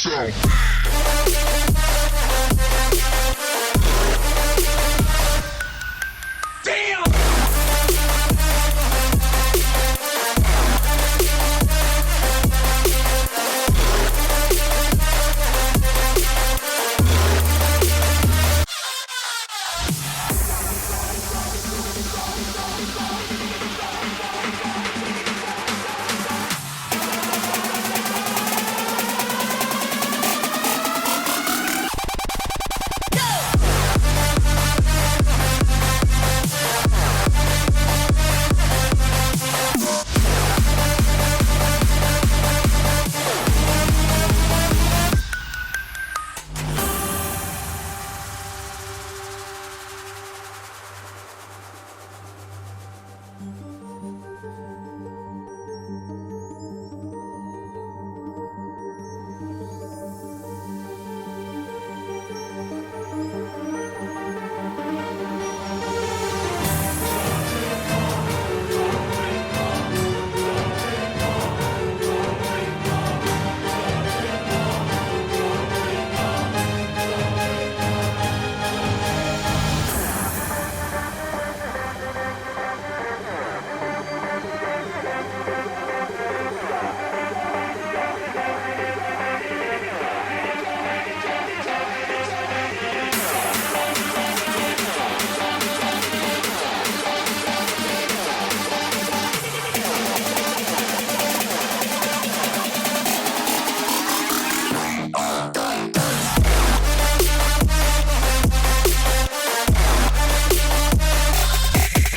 this out.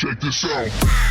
Check this out.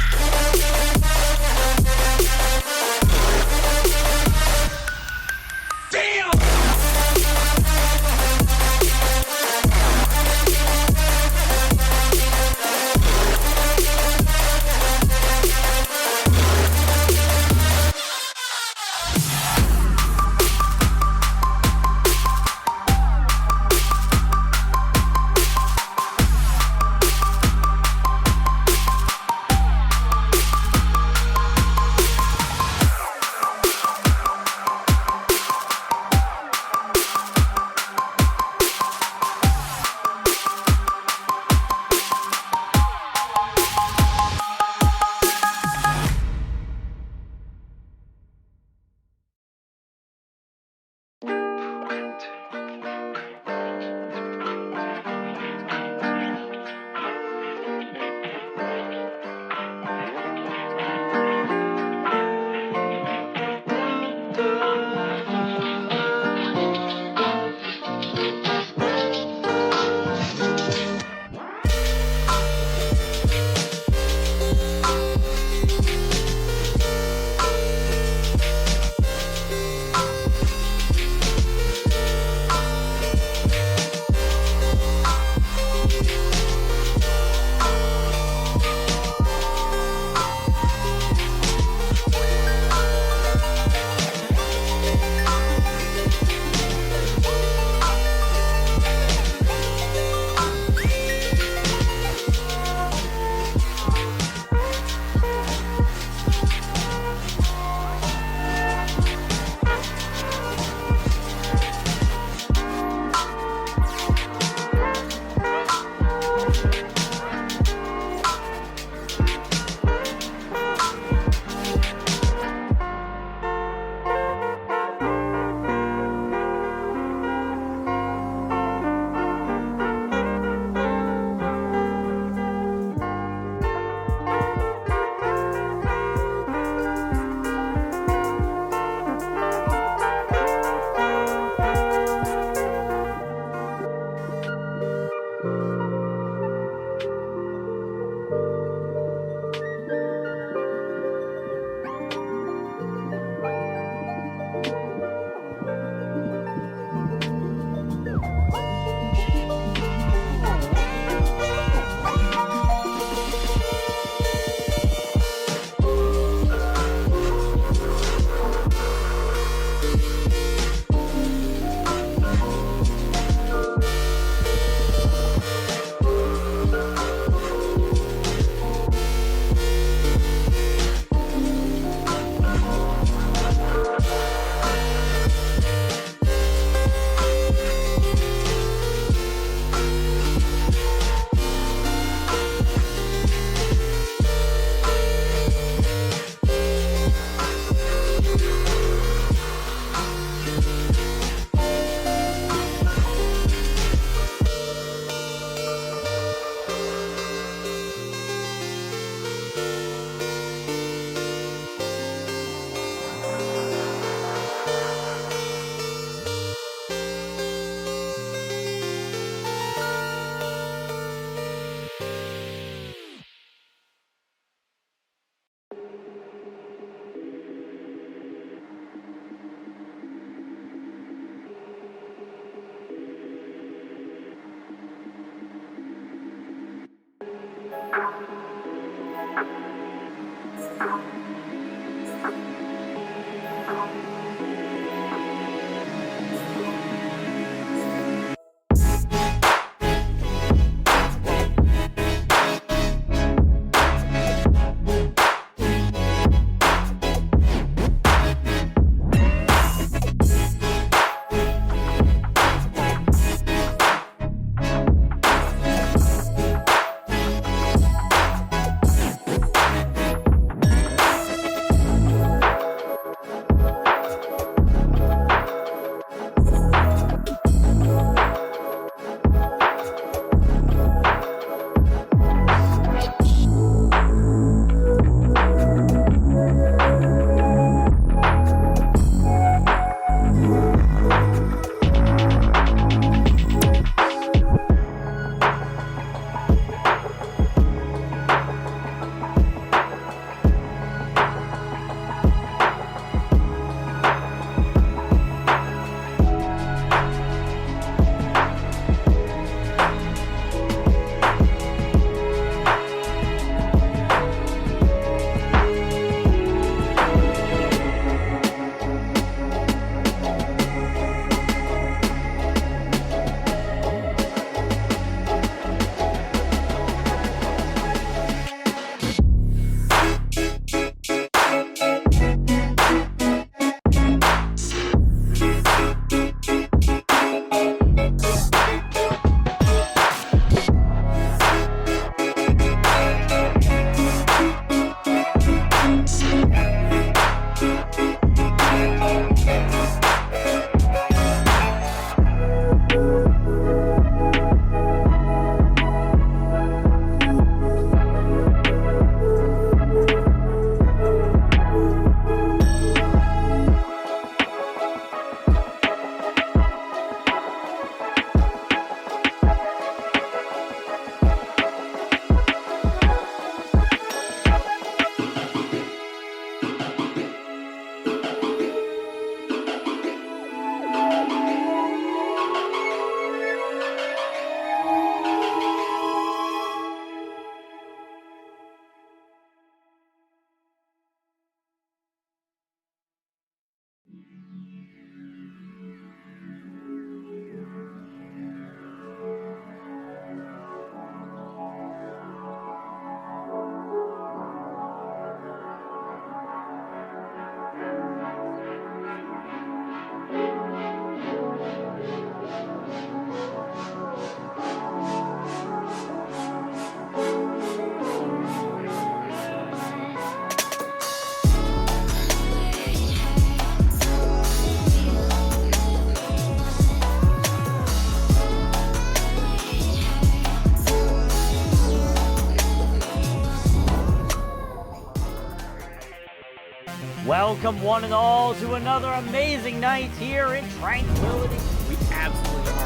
Welcome one and all to another amazing night here in Tranquility. We absolutely are.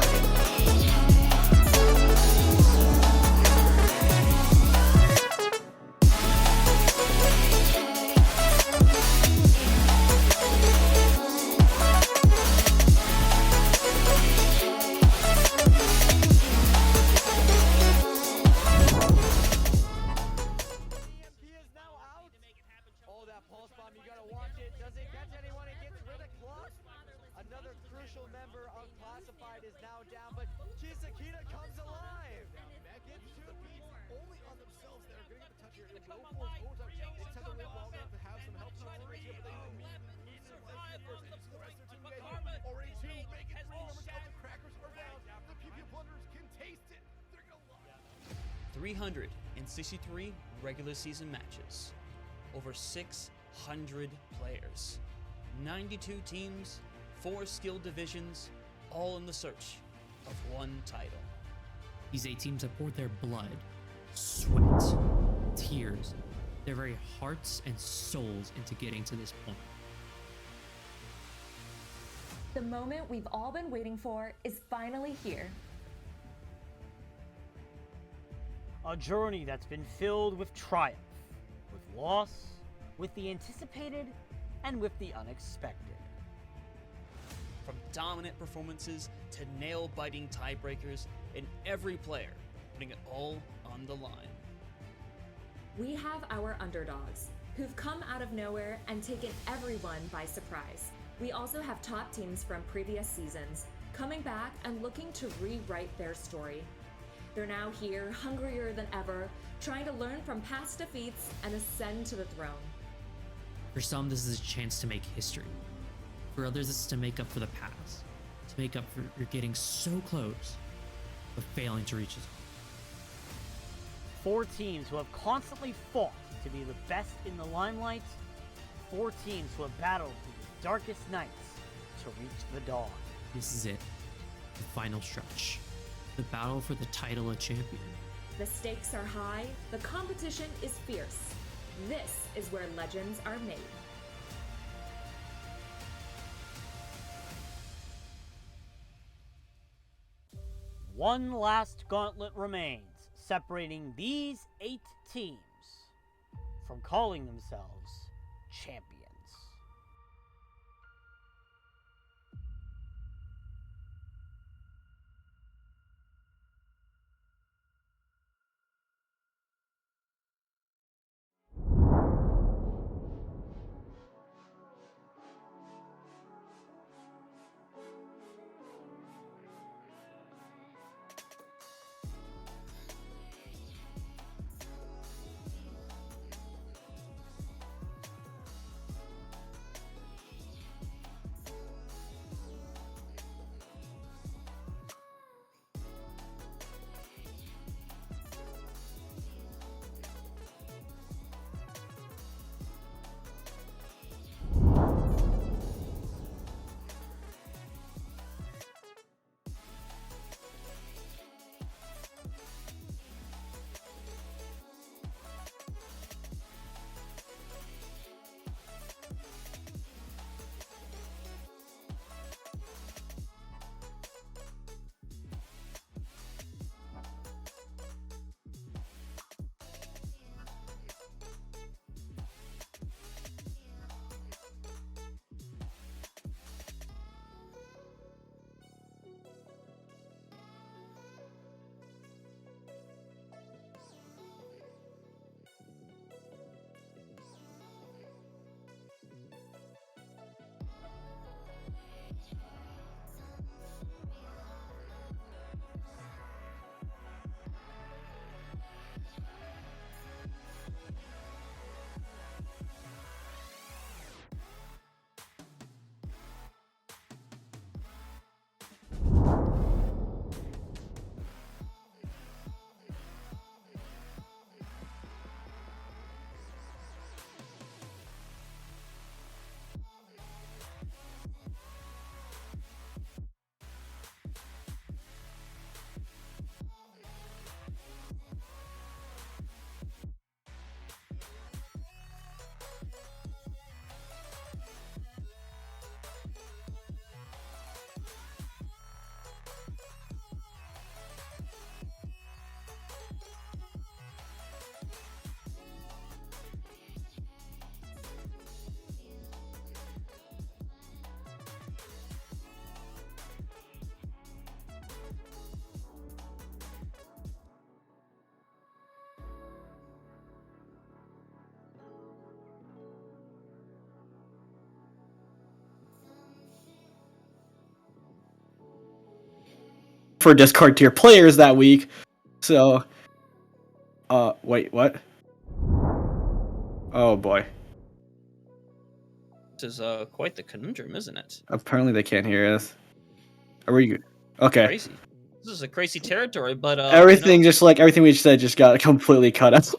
363 regular season matches, over 600 players, 92 teams, 4 skill divisions, all in the search of one title. These 8 teams have poured their blood, sweat, tears, their very hearts and souls into getting to this point. The moment we've all been waiting for is finally here. A journey that's been filled with triumph, with loss, with the anticipated, and with the unexpected. From dominant performances to nail-biting tiebreakers, and every player putting it all on the line. We have our underdogs, who've come out of nowhere and taken everyone by surprise. We also have top teams from previous seasons, coming back and looking to rewrite their story. They're now here, hungrier than ever, trying to learn from past defeats and ascend to the throne. For some, this is a chance to make history. For others, it's to make up for the past. To make up for you're getting so close, but failing to reach it. 4 teams who have constantly fought to be the best in the limelight. 4 teams who have battled through the darkest nights to reach the dawn. This is it. The final stretch. The battle for the title of champion. The stakes are high, the competition is fierce. This is where legends are made. One last gauntlet remains, separating these 8 teams from calling themselves champions. For Discord tier players that week. So, wait, what? Oh boy. This is quite the conundrum, isn't it? Apparently they can't hear us. Are we okay? Crazy. This is a crazy territory, but Everything, just like everything we said, just got completely cut out.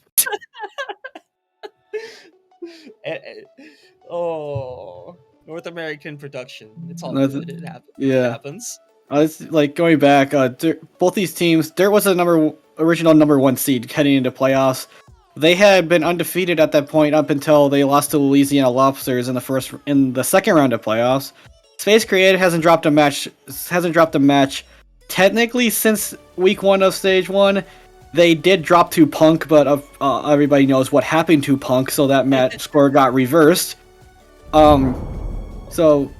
Oh, North American production. It's all North- good. It happens. yeah. It happens. It's like going back. Both these teams. Dirt was the original number 1 seed heading into playoffs. They had been undefeated at that point up until they lost to Louisiana Lobsters in the second round of playoffs. Space Created hasn't dropped a match technically since week 1 of stage 1. They did drop to Punk, but everybody knows what happened to Punk, so that match score got reversed. So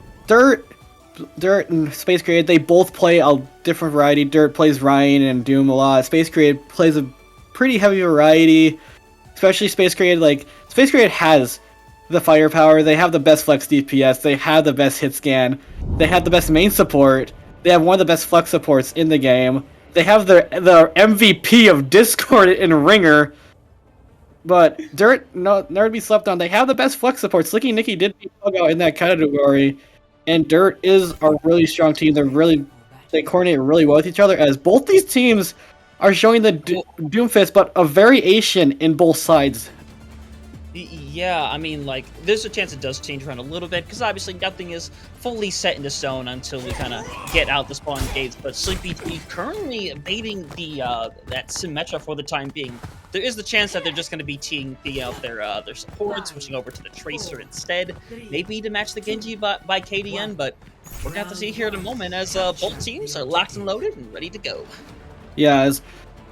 Dirt and Space Created, they both play a different variety. Dirt plays Ryan and Doom a lot. Space Created plays a pretty heavy variety. especially Space Created. Like Space Created has the firepower. They have the best flex DPS. They have the best hit scan. They have the best main support. They have one of the best flex supports in the game. They have the MVP of Discord in Ringer. But Dirt, never to be slept on. They have the best flex support. Slicky Nicky did beat Pug out in that category, and Dirt is a really strong team. They coordinate really well with each other. As both these teams are showing the Doomfist, but a variation in both sides. Yeah, I mean, like, there's a chance it does change around a little bit, because obviously nothing is fully set into stone until we kind of get out the spawn gates, but Sleepy T currently evading the that Symmetra for the time being. There is the chance that they're just going to be teeing out their support, switching over to the Tracer instead, maybe to match the Genji by KDN, but we're going to have to see here in a moment as both teams are locked and loaded and ready to go. Yeah, as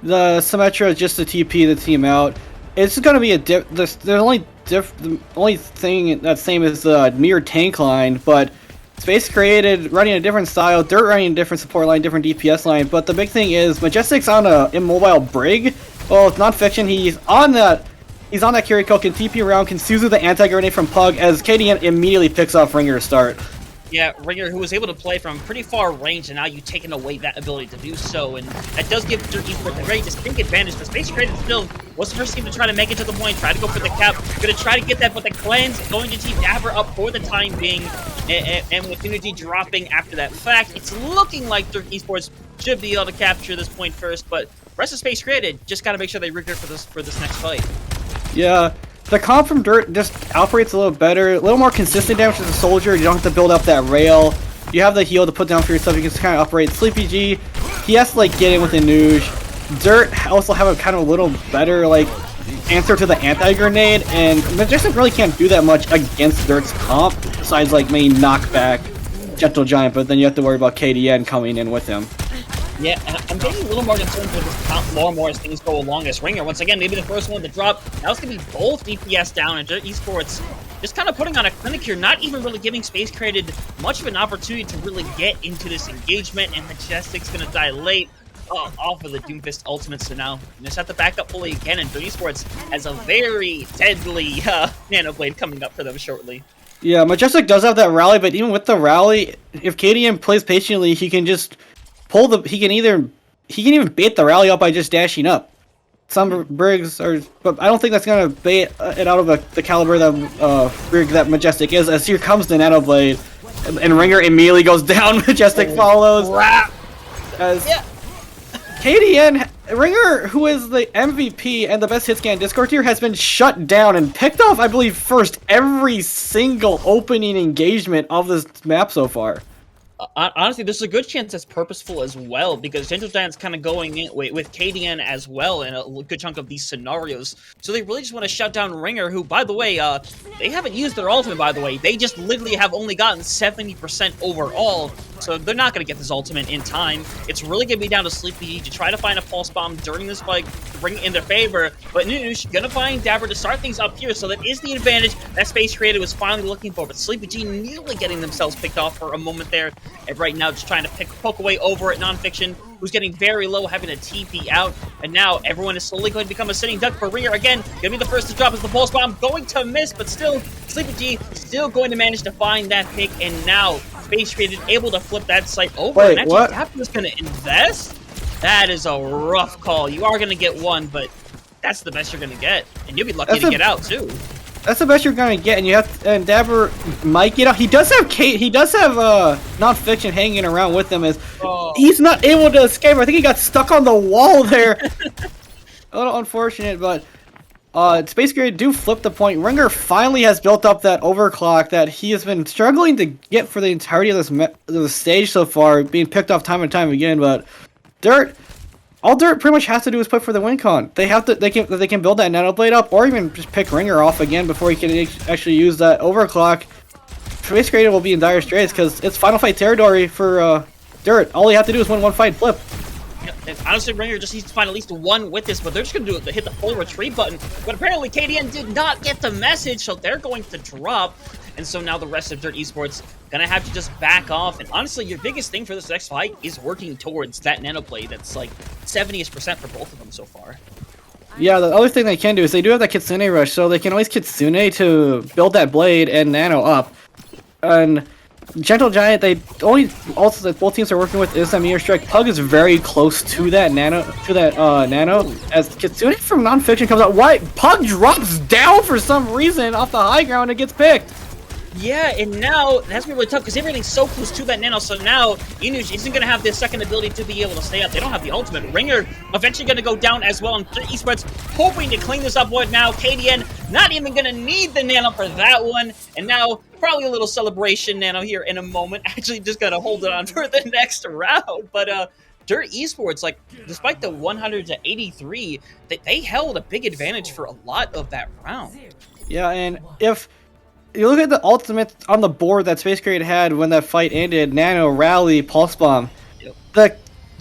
the Symmetra is just to TP the team out. It's going to be the only thing that's same is the mirror tank line, but Space Created running a different style, Dirt running a different support line, different DPS line. But the big thing is Majestic's on a immobile Brig. Well, it's non-fiction. He's on that Kiriko, can TP around, can Suzu the anti-grenade from Pug as KDN immediately picks off Ringer to start. Yeah, Ringer, who was able to play from pretty far range, and now you've taken away that ability to do so, and that does give Dirt Esports a very distinct advantage, but Space Created still was the first team to try to make it to the point, try to go for the cap, gonna try to get that, but the Cleanse going to team Dabber up for the time being, and with Unity dropping after that fact, it's looking like Dirt Esports should be able to capture this point first, but rest of Space Created just gotta make sure they regroup for this next fight. Yeah. The comp from Dirt just operates a little better, a little more consistent damage as a soldier. You don't have to build up that rail. You have the heal to put down for yourself. You can just kind of operate. Sleepy G, he has to like get in with the Nuge. Dirt also have a kind of a little better like answer to the anti-grenade, and Majestic really can't do that much against Dirt's comp, besides like maybe knockback Gentle Giant, but then you have to worry about KDN coming in with him. Yeah, and I'm getting a little more concerned with this comp more and more as things go along as Ringer. Once again, maybe the first one to drop. Now it's going to be both DPS down, and Esports just kind of putting on a clinic here, not even really giving Space Created much of an opportunity to really get into this engagement, and Majestic's going to die late off of the Doomfist ultimate, so now you just have to back up fully again, and Esports has a very deadly Nanoblade coming up for them shortly. Yeah, Majestic does have that rally, but even with the rally, if KDN plays patiently, he can just he can even bait the rally up by just dashing up. Some Brigs are, but I don't think that's gonna bait it out of the caliber that Brig that Majestic is. As here comes the Nanoblade, and Ringer immediately goes down. Majestic follows. As KDN Ringer, who is the MVP and the best hit scan Discord tier, has been shut down and picked off, I believe, first every single opening engagement of this map so far. Honestly, there's a good chance that's purposeful as well, because Gentle Giant's kind of going in with KDN as well in a good chunk of these scenarios. So they really just want to shut down Ringer, who, by the way, they haven't used their ultimate, by the way. They just literally have only gotten 70% overall, so they're not going to get this ultimate in time. It's really going to be down to Sleepy to try to find a pulse bomb during this fight to bring it in their favor. But Nunush going to find Dabber to start things up here, so that is the advantage that Space Created was finally looking for. But Sleepy G nearly getting themselves picked off for a moment there. And right now, just trying to poke away over at Nonfiction, who's getting very low, having a TP out. And now everyone is slowly going to become a sitting duck for Ringer again. Gonna be the first to drop as the pulse bomb, going to miss, but still, Sleepy G still going to manage to find that pick. And now, Space Created able to flip that site over. Wait, and actually, what? Dabber's going to invest? That is a rough call. You are going to get one, but that's the best you're going to get. And you'll be lucky to get out, too. That's the best you're gonna get, and you have and Dabber might get out. He does have Nonfiction hanging around with him, as he's not able to escape. I think he got stuck on the wall there. A little unfortunate, but Space Created do flip the point. Ringer finally has built up that overclock that he has been struggling to get for the entirety of this stage so far, being picked off time and time again. But all Dirt pretty much has to do is put for the win con. They can build that Nanoblade up, or even just pick Ringer off again before he can actually use that overclock. Space Created will be in dire straits because it's final fight territory for Dirt. All you have to do is win one fight, flip. And honestly, Ringer just needs to find at least one with this, but they're just going to do it to hit the full retreat button. But apparently, KDN did not get the message, so they're going to drop. And so now the rest of Dirt Esports going to have to just back off. And honestly, your biggest thing for this next fight is working towards that Nanoblade that's like 70% for both of them so far. Yeah, the other thing they can do is they do have that Kitsune rush, so they can always Kitsune to build that blade and Nano up. And Gentle Giant, they only also that both teams are working with is that Meteor Strike. Pug is very close to that Nano, as Kitsune from Nonfiction comes out. Why? Pug drops down for some reason off the high ground and gets picked. Yeah, and now that's gonna be really tough because everything's so close to that Nano. So now Inuj isn't gonna have the second ability to be able to stay up. They don't have the ultimate. Ringer eventually gonna go down as well. And Esports hoping to clean this up right now. KDN not even gonna need the Nano for that one. And now probably a little celebration Nano here in a moment. Actually, just gonna hold it on for the next round. But Dirt Esports, like, despite the 100 to 83, they held a big advantage for a lot of that round. Yeah, and if you look at the ultimate on the board that Space Crate had when that fight ended, Nano, Rally, Pulse Bomb, the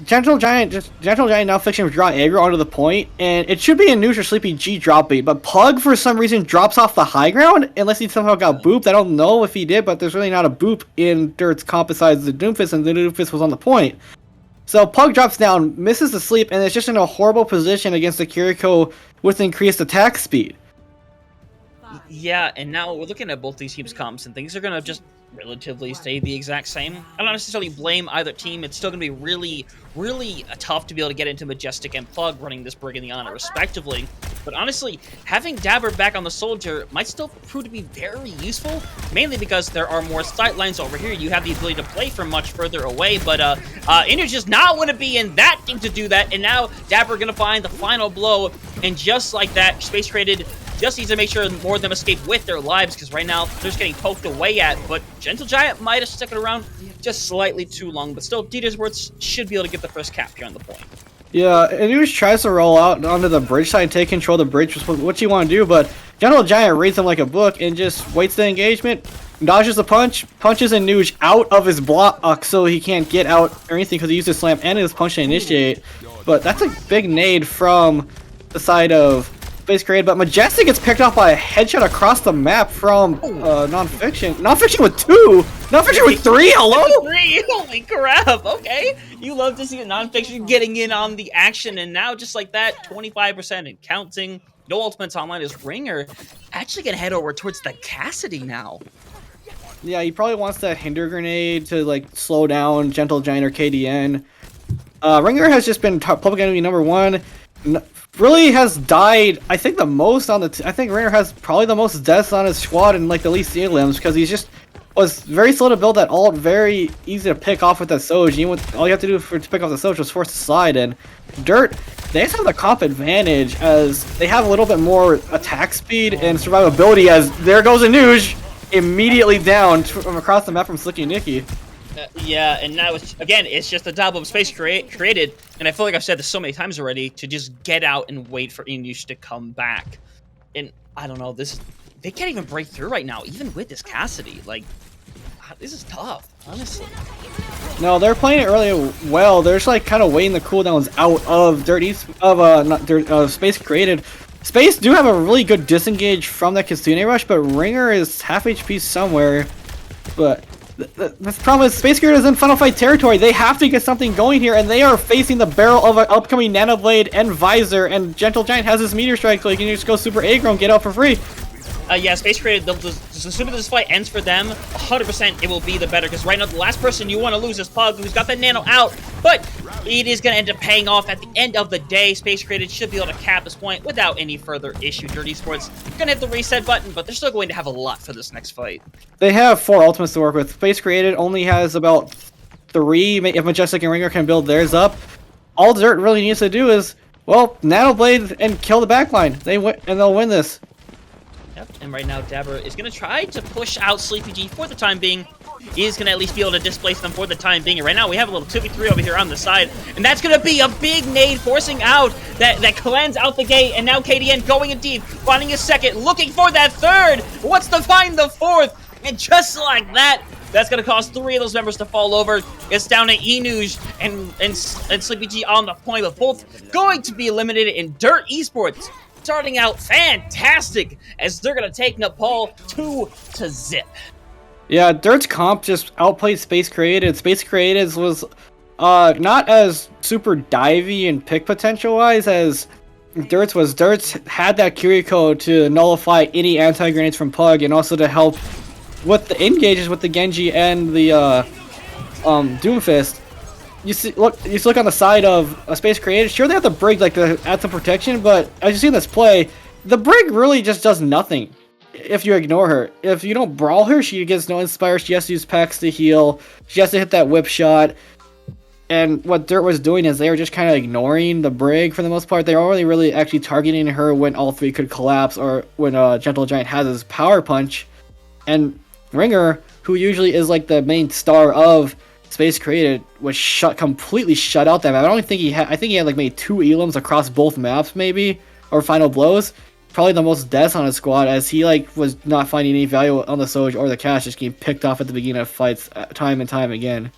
Gentle Giant Nonfiction draw aggro onto the point, and it should be a Noosh or Sleepy G drop bait, but Pug for some reason drops off the high ground, unless he somehow got booped. I don't know if he did, but there's really not a boop in Dirt's comp besides the Doomfist, and the Doomfist was on the point. So Pug drops down, misses the sleep, and it's just in a horrible position against the Kiriko with increased attack speed. Yeah, and now we're looking at both these teams' comps, and things are going to just relatively stay the exact same. I don't necessarily blame either team. It's still going to be really, really tough to be able to get into Majestic and Pug running this Brig and the Honor, respectively. But honestly, having Dabber back on the Soldier might still prove to be very useful, mainly because there are more sight lines over here. You have the ability to play from much further away, but Inner just not want to be in that team to do that, and now Dabber going to find the final blow, and just like that, Space Created just needs to make sure more of them escape with their lives, because right now they're just getting poked away at. But Gentle Giant might have stuck it around just slightly too long, but still, Dietersworth should be able to get the first cap here on the point. Yeah, and he just tries to roll out onto the bridge side, take control of the bridge, what you want to do, but Gentle Giant reads him like a book and just waits the engagement, dodges the punch, punches a Nuge out of his block so he can't get out or anything because he used his slam and his punch to initiate. But that's a big nade from the side of Space Created, but Majestic gets picked off by a headshot across the map from Nonfiction. Nonfiction with 2! Nonfiction with 3! Hello? 3! Holy crap! Okay. You love to see a Nonfiction getting in on the action, and now just like that, 25% and counting. No ultimates online is Ringer actually gonna head over towards the Cassidy now. Yeah, he probably wants that Hinder Grenade to like slow down Gentle Giant or KDN. Ringer has just been public enemy number 1. Really has died, I think, the most on the I think Rainer has probably the most deaths on his squad and like the least elims, because he's just was very slow to build that ult, very easy to pick off with that Soj. All you have to do to pick off the Soj was force to slide, and Dirt, they just have the comp advantage as they have a little bit more attack speed and survivability, as there goes a Nuge immediately down from across the map from Slicky Nicky. Yeah, and now it's just a double of Space created, and I feel like I've said this so many times already, to just get out and wait for Inush to come back. And I don't know, they can't even break through right now, even with this Cassidy. Like, this is tough, honestly. No, they're playing it really well. They're just like kind of waiting the cooldowns out of Space Created. Space do have a really good disengage from that Kitsune rush, but Ringer is half HP somewhere. But the problem is Space Created is in Final Fight territory. They have to get something going here, and they are facing the barrel of an upcoming Nano Blade and Visor, and Gentle Giant has his Meteor Strike, so he can just go super aggro and get out for free. Yeah, Space Created, as soon as this fight ends for them, 100% it will be the better, because right now the last person you want to lose is Pug, who's got that Nano out, but it is going to end up paying off at the end of the day. Space Created should be able to cap this point without any further issue. Dirty Sports going to hit the reset button, but they're still going to have a lot for this next fight. They have 4 ultimates to work with. Space Created only has about 3, if Majestic and Ringer can build theirs up. All Dirt really needs to do is, well, Nano Blade and kill the backline. They'll win this. Yep, and right now Dabber is going to try to push out Sleepy G for the time being. He is going to at least be able to displace them for the time being. And right now we have a little 2v3 over here on the side, and that's going to be a big nade forcing out that cleanse out the gate, and now KDN going in deep, finding a second, looking for that third, wants to find the fourth, and just like that, that's going to cause 3 of those members to fall over. It's down to Inuj and Sleepy G on the point, but both going to be eliminated in Dirt Esports. Starting out fantastic as they're going to take Nepal 2-0. Yeah, Dirt's comp just outplayed Space Created. Space Created was not as super divey and pick potential wise as Dirt's had that Kiriko to nullify any anti-grenades from Pug, and also to help with the engages with the Genji and the Doomfist. You look on the side of a Space Created. Sure, they have the Brig like to add some protection, but as you see in this play, the Brig really just does nothing if you ignore her. If you don't brawl her, she gets no Inspire. She has to use packs to heal. She has to hit that whip shot. And what Dirt was doing is they were just kind of ignoring the Brig for the most part. They were only really actually targeting her when all three could collapse, or when Gentle Giant has his power punch. And Ringer, who usually is like the main star of Space Created, was completely shut out that map. I don't think he had. I think he had like maybe 2 elims across both maps, maybe, or final blows. Probably the most deaths on his squad, as he like was not finding any value on the Soj or the Cash, just getting picked off at the beginning of fights time and time again.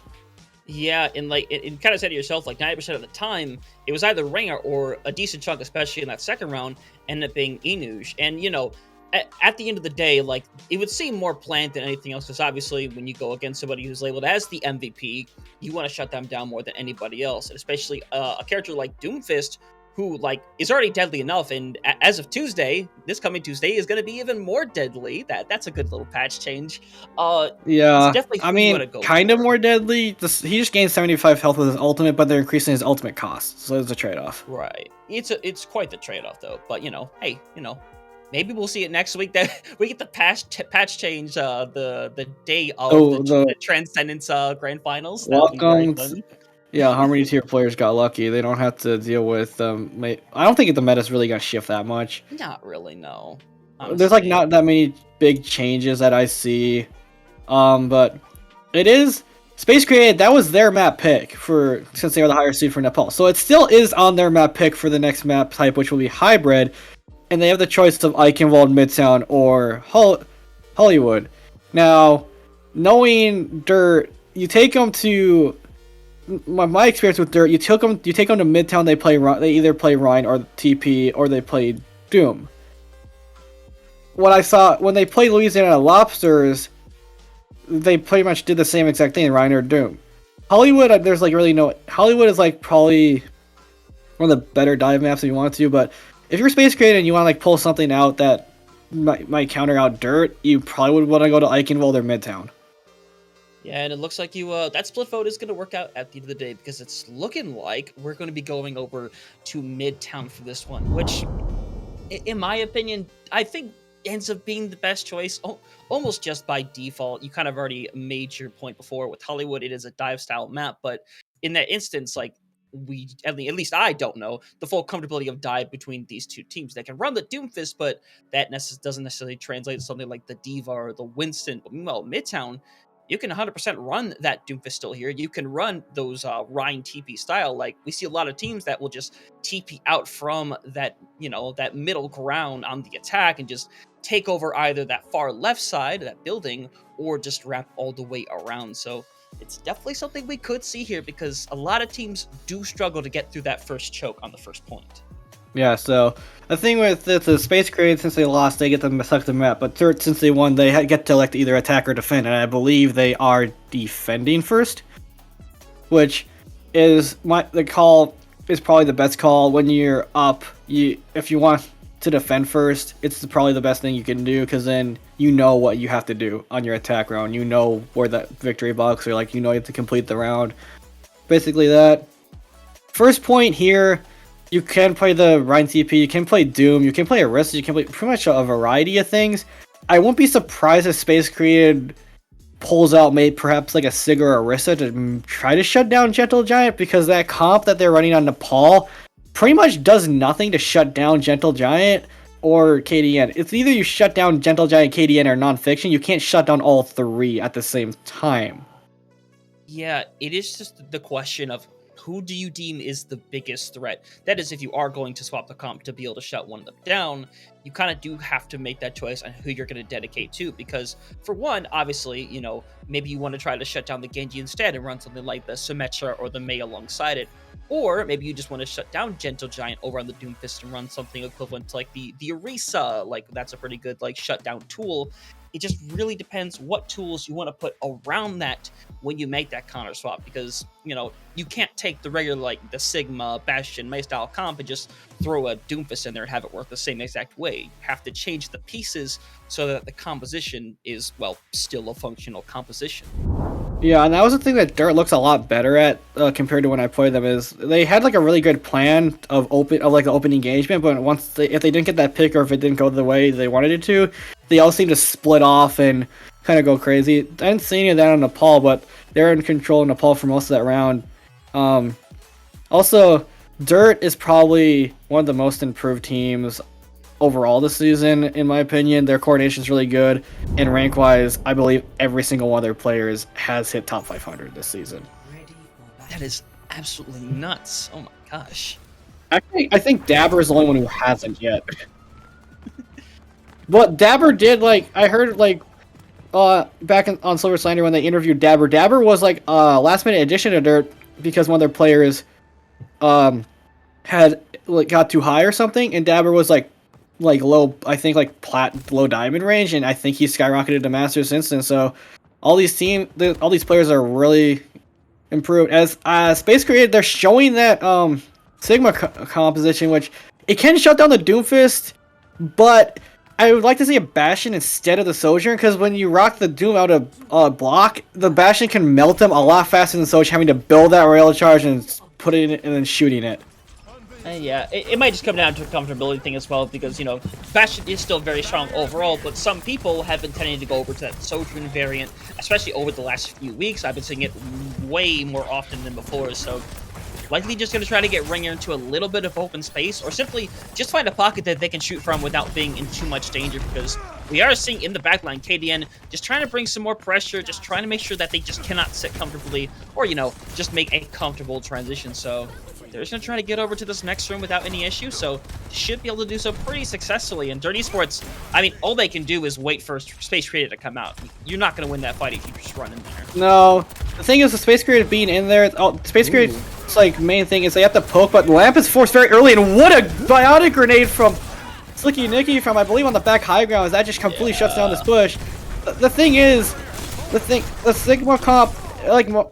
Yeah, and like it kind of said to yourself, like 90% of the time, it was either Ringer or a decent chunk, especially in that second round, ended up being Inuj. And you know, at the end of the day, like it would seem more planned than anything else, because obviously when you go against somebody who's labeled as the MVP, you want to shut them down more than anybody else, and especially a character like Doomfist, who like is already deadly enough, and as of Tuesday, this coming Tuesday, is going to be even more deadly. That's a good little patch change. Yeah, definitely I mean, kind of more deadly. He just gained 75 health with his ultimate, but they're increasing his ultimate cost, so it's a trade-off. Right. It's quite the trade-off though. But you know, hey, you know, maybe we'll see it next week. That we get the patch change the day of the Transcendence Grand Finals. Welcome. Yeah, Harmony tier players got lucky. They don't have to deal with I don't think the meta's really gonna shift that much. Not really, no. Honestly. There's like not that many big changes that I see. But it is Space Created. That was their map pick since they are the higher seed for Nepal. So it still is on their map pick for the next map type, which will be Hybrid. And they have the choice of Eichenwald, Midtown, or Hollywood. Now, knowing Dirt, you take them to my experience with Dirt. You take them to Midtown. They either play Rhine or TP, or they play Doom. What I saw when they played Louisiana Lobsters, they pretty much did the same exact thing, Rhine or Doom. Hollywood, there's like really no. Hollywood is like probably one of the better dive maps if you want to, but if you're Space Created and you want to like pull something out that might counter out Dirt, you probably would want to go to Eichenwald or Midtown. Yeah, and it looks like that split vote is going to work out at the end of the day, because it's looking like we're going to be going over to Midtown for this one, which, in my opinion, I think ends up being the best choice, almost just by default. You kind of already made your point before. With Hollywood, it is a dive style map, but in that instance, like, at least I don't know the full comfortability of dive between these two teams. They can run the Doomfist, but that doesn't necessarily translate to something like the Diva or the Winston. Well, Midtown, you can 100% run that Doomfist still here. You can run those Rhine TP style. Like, we see a lot of teams that will just TP out from that, that middle ground on the attack and just take over either that far left side of that building, or just wrap all the way around. So it's definitely something we could see here, because a lot of teams do struggle to get through that first choke on the first point. Yeah, so the thing with the Space Created, since they lost, they get to select the map. But Dirt, since they won, they get to elect either attack or defend. And I believe they are defending first, which is the call is probably the best call when you're up. If you want to defend first, it's probably the best thing you can do, because then you know what you have to do on your attack round. You know where that victory box, or like you have to complete the round. Basically that. First point here. You can play the Rhine TP, you can play Doom, you can play Arista, you can play pretty much a variety of things. I won't be surprised if Space Created pulls out perhaps like a Sig or Arista to try to shut down Gentle Giant, because that comp that they're running on Nepal pretty much does nothing to shut down Gentle Giant or KDN. It's either you shut down Gentle Giant, KDN, or Nonfiction. You can't shut down all three at the same time. Yeah, it is just the question of, who do you deem is the biggest threat? That is, if you are going to swap the comp to be able to shut one of them down, you kind of do have to make that choice on who you're going to dedicate to. Because, for one, obviously, maybe you want to try to shut down the Genji instead and run something like the Symmetra or the Mei alongside it. Or maybe you just want to shut down Gentle Giant over on the Doomfist and run something equivalent to like the Orisa. Like, that's a pretty good shutdown tool. it just really depends what tools you want to put around that when you make that counter swap, because you can't take the regular like the Sigma, Bastion, Mei style comp and just throw a Doomfist in there and have it work the same exact way. You have to change the pieces so that the composition is, well, still a functional composition. Yeah, and that was the thing that Dirt looks a lot better at compared to when I played them. Is they had like a really good plan of the open engagement, but if they didn't get that pick or if it didn't go the way they wanted it to, they all seemed to split off and kind of go crazy. I didn't see any of that on Nepal, but they're in control of Nepal for most of that round. Also, Dirt is probably one of the most improved teams overall this season, in my opinion. Their coordination is really good, and rank-wise, I believe every single one of their players has hit top 500 this season. That is absolutely nuts. Oh my gosh. Actually, I think Dabber is the only one who hasn't yet. But Dabber did, I heard, back on Silver Slander when they interviewed Dabber. Dabber was, last-minute addition to Dirt because one of their players, had, got too high or something, and Dabber was, low, I think low diamond range, and I think he skyrocketed to master since then. So all these players are really improved. As Space Created, they're showing that Sigma composition, which it can shut down the Doomfist, but I would like to see a Bastion instead of the Sojourn, because when you rock the Doom out of block, the Bastion can melt them a lot faster than Sojourn, having to build that rail charge and put it in and then shooting it. Yeah, it might just come down to a comfortability thing as well, because, Bastion is still very strong overall, but some people have been tending to go over to that Sojourn variant, especially over the last few weeks. I've been seeing it way more often than before, so likely just going to try to get Ringer into a little bit of open space, or simply just find a pocket that they can shoot from without being in too much danger, because we are seeing in the backline KDN just trying to bring some more pressure, just trying to make sure that they just cannot sit comfortably, or, just make a comfortable transition. So they're just going to try to get over to this next room without any issue, so should be able to do so pretty successfully. And Dirty Esports, I mean, all they can do is wait for Space Created to come out. You're not going to win that fight if you just run in there. No. The thing is, the Space Created being in there, Space Created's main thing is they have to poke, but Lamp is forced very early, and what a biotic grenade from Slicky Nicky from, I believe, on the back high ground, as that just completely shuts down this push. The thing is, the Sigma comp,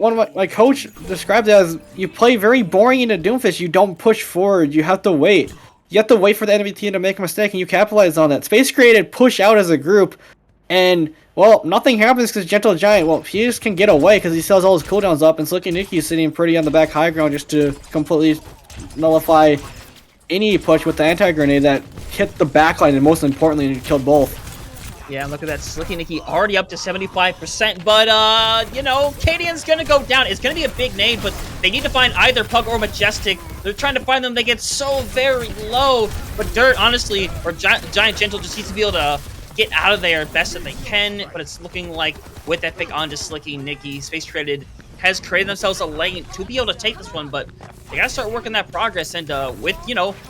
one of my coach described it as, you play very boring into Doomfist. You don't push forward. You have to wait. You have to wait for the enemy team to make a mistake, and you capitalize on that. Space Created push out as a group, and, well, nothing happens because Gentle Giant, well, he just can get away because he sells all his cooldowns up, and Slicky Nicky's sitting pretty on the back high ground just to completely nullify any push with the anti-grenade that hit the backline, and most importantly, killed both. Yeah, look at that. Slicky Nicky already up to 75%, but, KDN's gonna go down. It's gonna be a big name, but they need to find either Pug or Majestic. They're trying to find them. They get so very low, but Dirt, honestly, or Giant Gentle just needs to be able to get out of there best that they can, but it's looking like with that pick onto Slicky Nicky, Space Created has created themselves a lane to be able to take this one, but they gotta start working that progress, and with,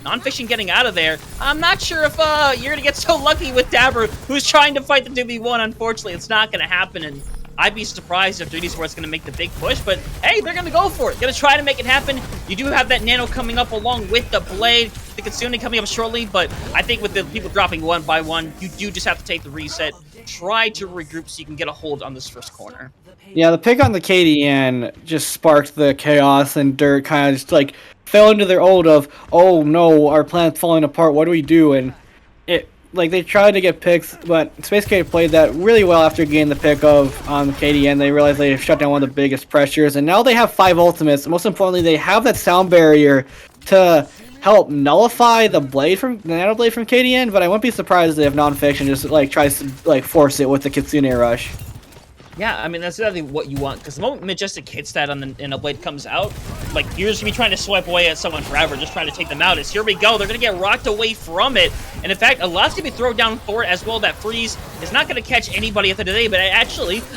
Non-Fiction getting out of there, I'm not sure if you're gonna get so lucky with Dabber, who's trying to fight the 2v1. Unfortunately, it's not gonna happen, and I'd be surprised if Dirty Sports gonna make the big push, but hey, they're gonna go for it. Gonna try to make it happen. You do have that Nano coming up along with the Blade, the Kitsune coming up shortly, but I think with the people dropping one by one, you do just have to take the reset, try to regroup so you can get a hold on this first corner. Yeah, the pick on the KDN just sparked the chaos, and Dirt kind of just fell into their old of, oh no, our plan's falling apart, what do we do? And they tried to get picks, but Space Created played that really well after getting the pick on KDN. They realized they shut down one of the biggest pressures, and now they have 5 ultimates. Most importantly, they have that sound barrier to help nullify the Nano Blade from KDN, but I wouldn't be surprised if Non-Fiction just tries to force it with the Kitsune Rush. Yeah, I mean, that's exactly what you want, because the moment Majestic hits that and a Blade comes out, you're just going to be trying to swipe away at someone forever, just trying to take them out. Here we go, they're going to get rocked away from it, and in fact, a lot's going to be thrown down for it as well. That freeze is not going to catch anybody at the end of the day, but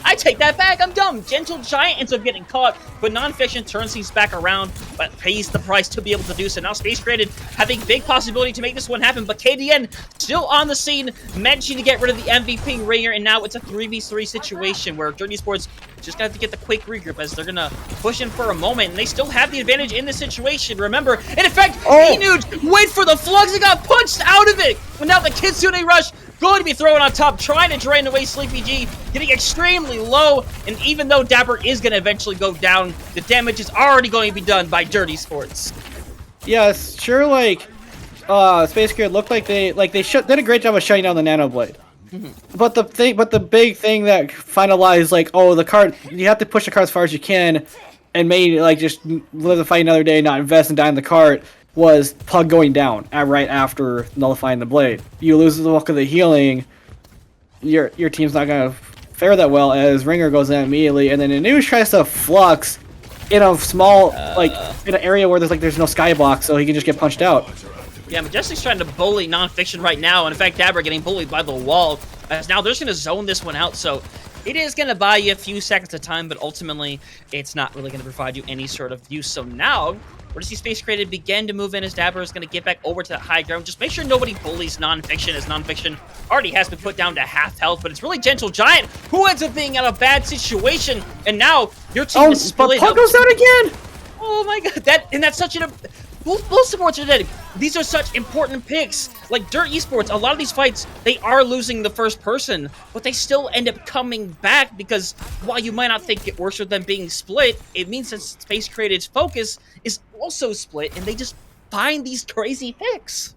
I take that back, I'm dumb. Gentle Giant ends up getting caught, but Non-Fiction turns things back around, but pays the price to be able to do so. Now Space Created having big possibility to make this one happen, but KDN still on the scene, managing to get rid of the MVP Ringer, and now it's a 3v3 situation where Dirty Sports just got to get the quick regroup as they're gonna push in for a moment, and they still have the advantage in this situation. Remember, and in fact, Enude wait for the Flugs and got punched out of it. But now the Kitsune Rush going to be thrown on top, trying to drain away Sleepy G, getting extremely low, and even though Dapper is going to eventually go down, the damage is already going to be done by Dirty Sports. Yeah, it's sure, like, Space Grid looked like they did a great job of shutting down the Nano Blade. But the big thing that finalized, like, oh, the card, you have to push the card as far as you can, and made, like, just live the fight another day, not invest and die in the cart, was Pug going down right after nullifying the blade. You lose the bulk of the healing, your team's not gonna fare that well as Ringer goes in immediately, and then Anuj tries to flux in a small, like, in an area where there's no skybox, so he can just get punched out. Yeah, Majestic's trying to bully Nonfiction right now, and in fact, Dapper getting bullied by the wall, as now they're just going to zone this one out, so it is going to buy you a few seconds of time, but ultimately, it's not really going to provide you any sort of use. So now, we're going to see Space Created begin to move in as Dapper is going to get back over to that high ground. Just make sure nobody bullies Nonfiction, as Nonfiction already has been put down to half health, but it's really Gentle Giant who ends up being in a bad situation, and now your team is split Pug up. goes down again! Oh my god, that's such an... Both supports are dead. These are such important picks. Like Dirt Esports, a lot of these fights, they are losing the first person, but they still end up coming back because while you might not think it works with them being split, it means that Space Created's focus is also split, and they just find these crazy picks.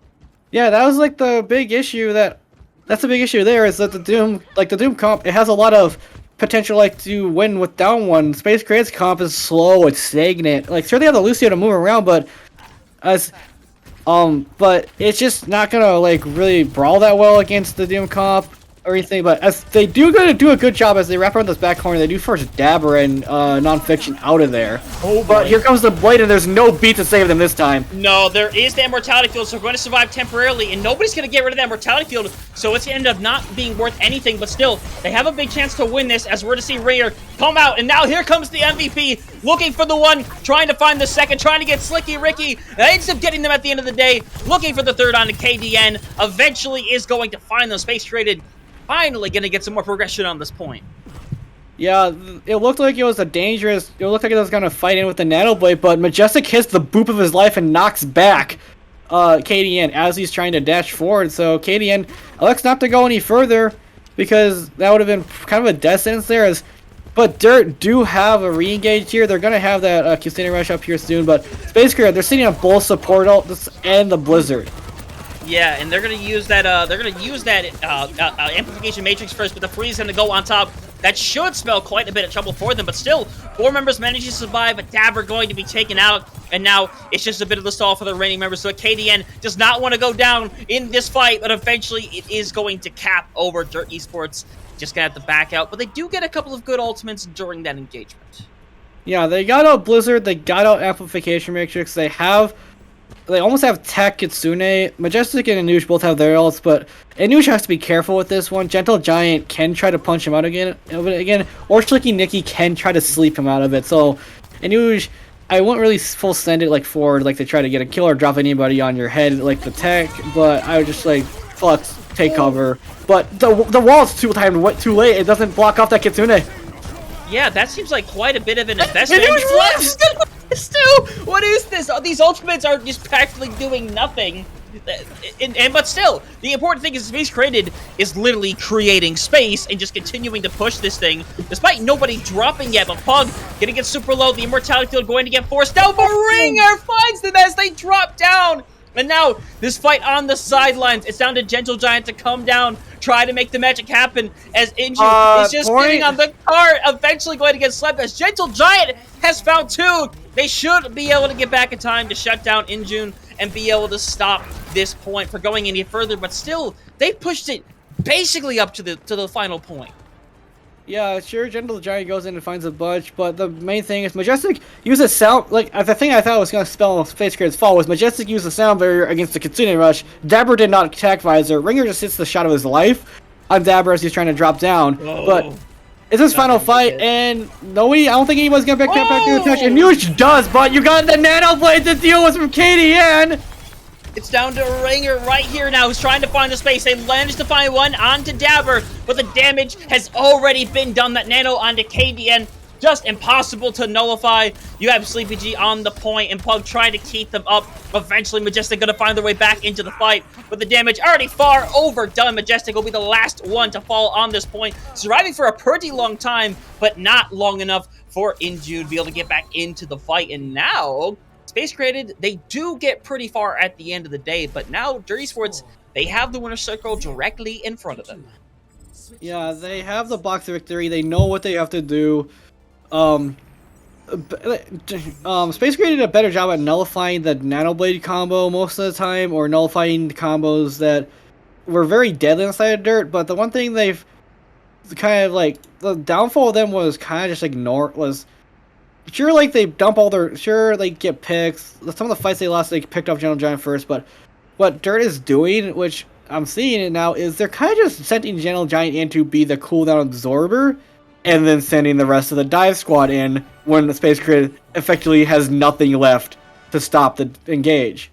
Yeah, that was like the big issue that's the big issue there is that the Doom comp, it has a lot of potential like to win with down one. Space Created's comp is slow, it's stagnant. Like sure they have the Lucio to move around, but but it's just not gonna like really brawl that well against the Doom comp or anything. But as they do a good job as they wrap around this back corner, they do force Dabber and Nonfiction out of there. Oh, but here comes the blade, and there's no beat to save them this time. No, there is that Mortality Field, so we're going to survive temporarily, and nobody's going to get rid of that Mortality Field, so it's going to end up not being worth anything, but still, they have a big chance to win this, as we're going to see Ringer come out, and now here comes the MVP, looking for the one, trying to find the second, trying to get Slicky Ricky, and ends up getting them at the end of the day, looking for the third on the KDN, eventually is going to find them. Space Created finally going to get some more progression on this point. Yeah, it looked like it was it looked like it was going to fight in with the Nano Blade, but Majestic hits the boop of his life and knocks back KDN as he's trying to dash forward. So KDN elects not to go any further because that would have been kind of a death sentence there. But Dirt do have a re-engage here. They're going to have that Kusina Rush up here soon, but Space Career, they're sitting on both support ults and the Blizzard. Yeah, and they're gonna use that. Amplification Matrix first, but the freeze gonna go on top. That should spell quite a bit of trouble for them, but still, 4 members manage to survive, but Dabber going to be taken out, and now it's just a bit of the stall for the remaining members. So KDN does not want to go down in this fight, but eventually it is going to cap over Dirt Esports. Just gonna have to back out, but they do get a couple of good ultimates during that engagement. Yeah, they got out Blizzard, they got out Amplification Matrix, they almost have Tech, Kitsune. Majestic and Anuj both have their ults, but Anuj has to be careful with this one. Gentle Giant can try to punch him out again, or Slicky Nicky can try to sleep him out of it. So Anuj, I wouldn't really full send it like forward, like to try to get a kill or drop anybody on your head like the Tech, but I would just like Flux, take cover. But the wall's too late. It doesn't block off that Kitsune. Yeah, that seems like quite a bit of an investment. Still, what is this? These ultimates are just practically doing nothing. But still, the important thing is Space Created is literally creating space and just continuing to push this thing, despite nobody dropping yet. But Pug gonna get super low. The Immortality Field going to get forced down. But Ringer finds them as they drop down. And now, this fight on the sidelines, it's down to Gentle Giant to come down, try to make the magic happen, as Inju is just getting on the cart, eventually going to get slept, as Gentle Giant has found 2. They should be able to get back in time to shut down Injun and be able to stop this point for going any further, but still, they pushed it basically up to the final point. Yeah, sure, Gentle Giant goes in and finds a budge, but the main thing is Majestic uses sound, like, the thing I thought was going to spell Space Created's fall was Majestic used the sound barrier against the Kitsune Rush. Dabber did not attack Visor. Ringer just hits the shot of his life on Dabber as he's trying to drop down. Oh, but it's his final fight, and I don't think anyone's going to back to the touch, and Nuge does, but you got the Nano Blade to deal with from KDN! It's down to Ringer right here now, who's trying to find the space. They managed to find one onto Dabber, but the damage has already been done. That Nano onto KDN just impossible to nullify. You have Sleepy G on the point, and Pug trying to keep them up. Eventually, Majestic gonna find their way back into the fight, but the damage already far overdone. Majestic will be the last one to fall on this point, surviving for a pretty long time, but not long enough for Inju to be able to get back into the fight. And now, Space Created, they do get pretty far at the end of the day, but now Dirty Esports, they have the winner's circle directly in front of them. Yeah, they have the box victory. They know what they have to do. Space Gray did a better job at nullifying the Nano Blade combo most of the time, or nullifying combos that were very deadly inside of Dirt. But the one thing they've kind of like, the downfall of them was kind of just ignored. Was sure, like they dump all their, sure they get picks. Some of the fights they lost, they picked up Gentle Giant first. But what Dirt is doing, which I'm seeing it now, is they're kind of just sending Gentle Giant in to be the cooldown absorber, and then sending the rest of the dive squad in when the Space Grid effectively has nothing left to stop the engage.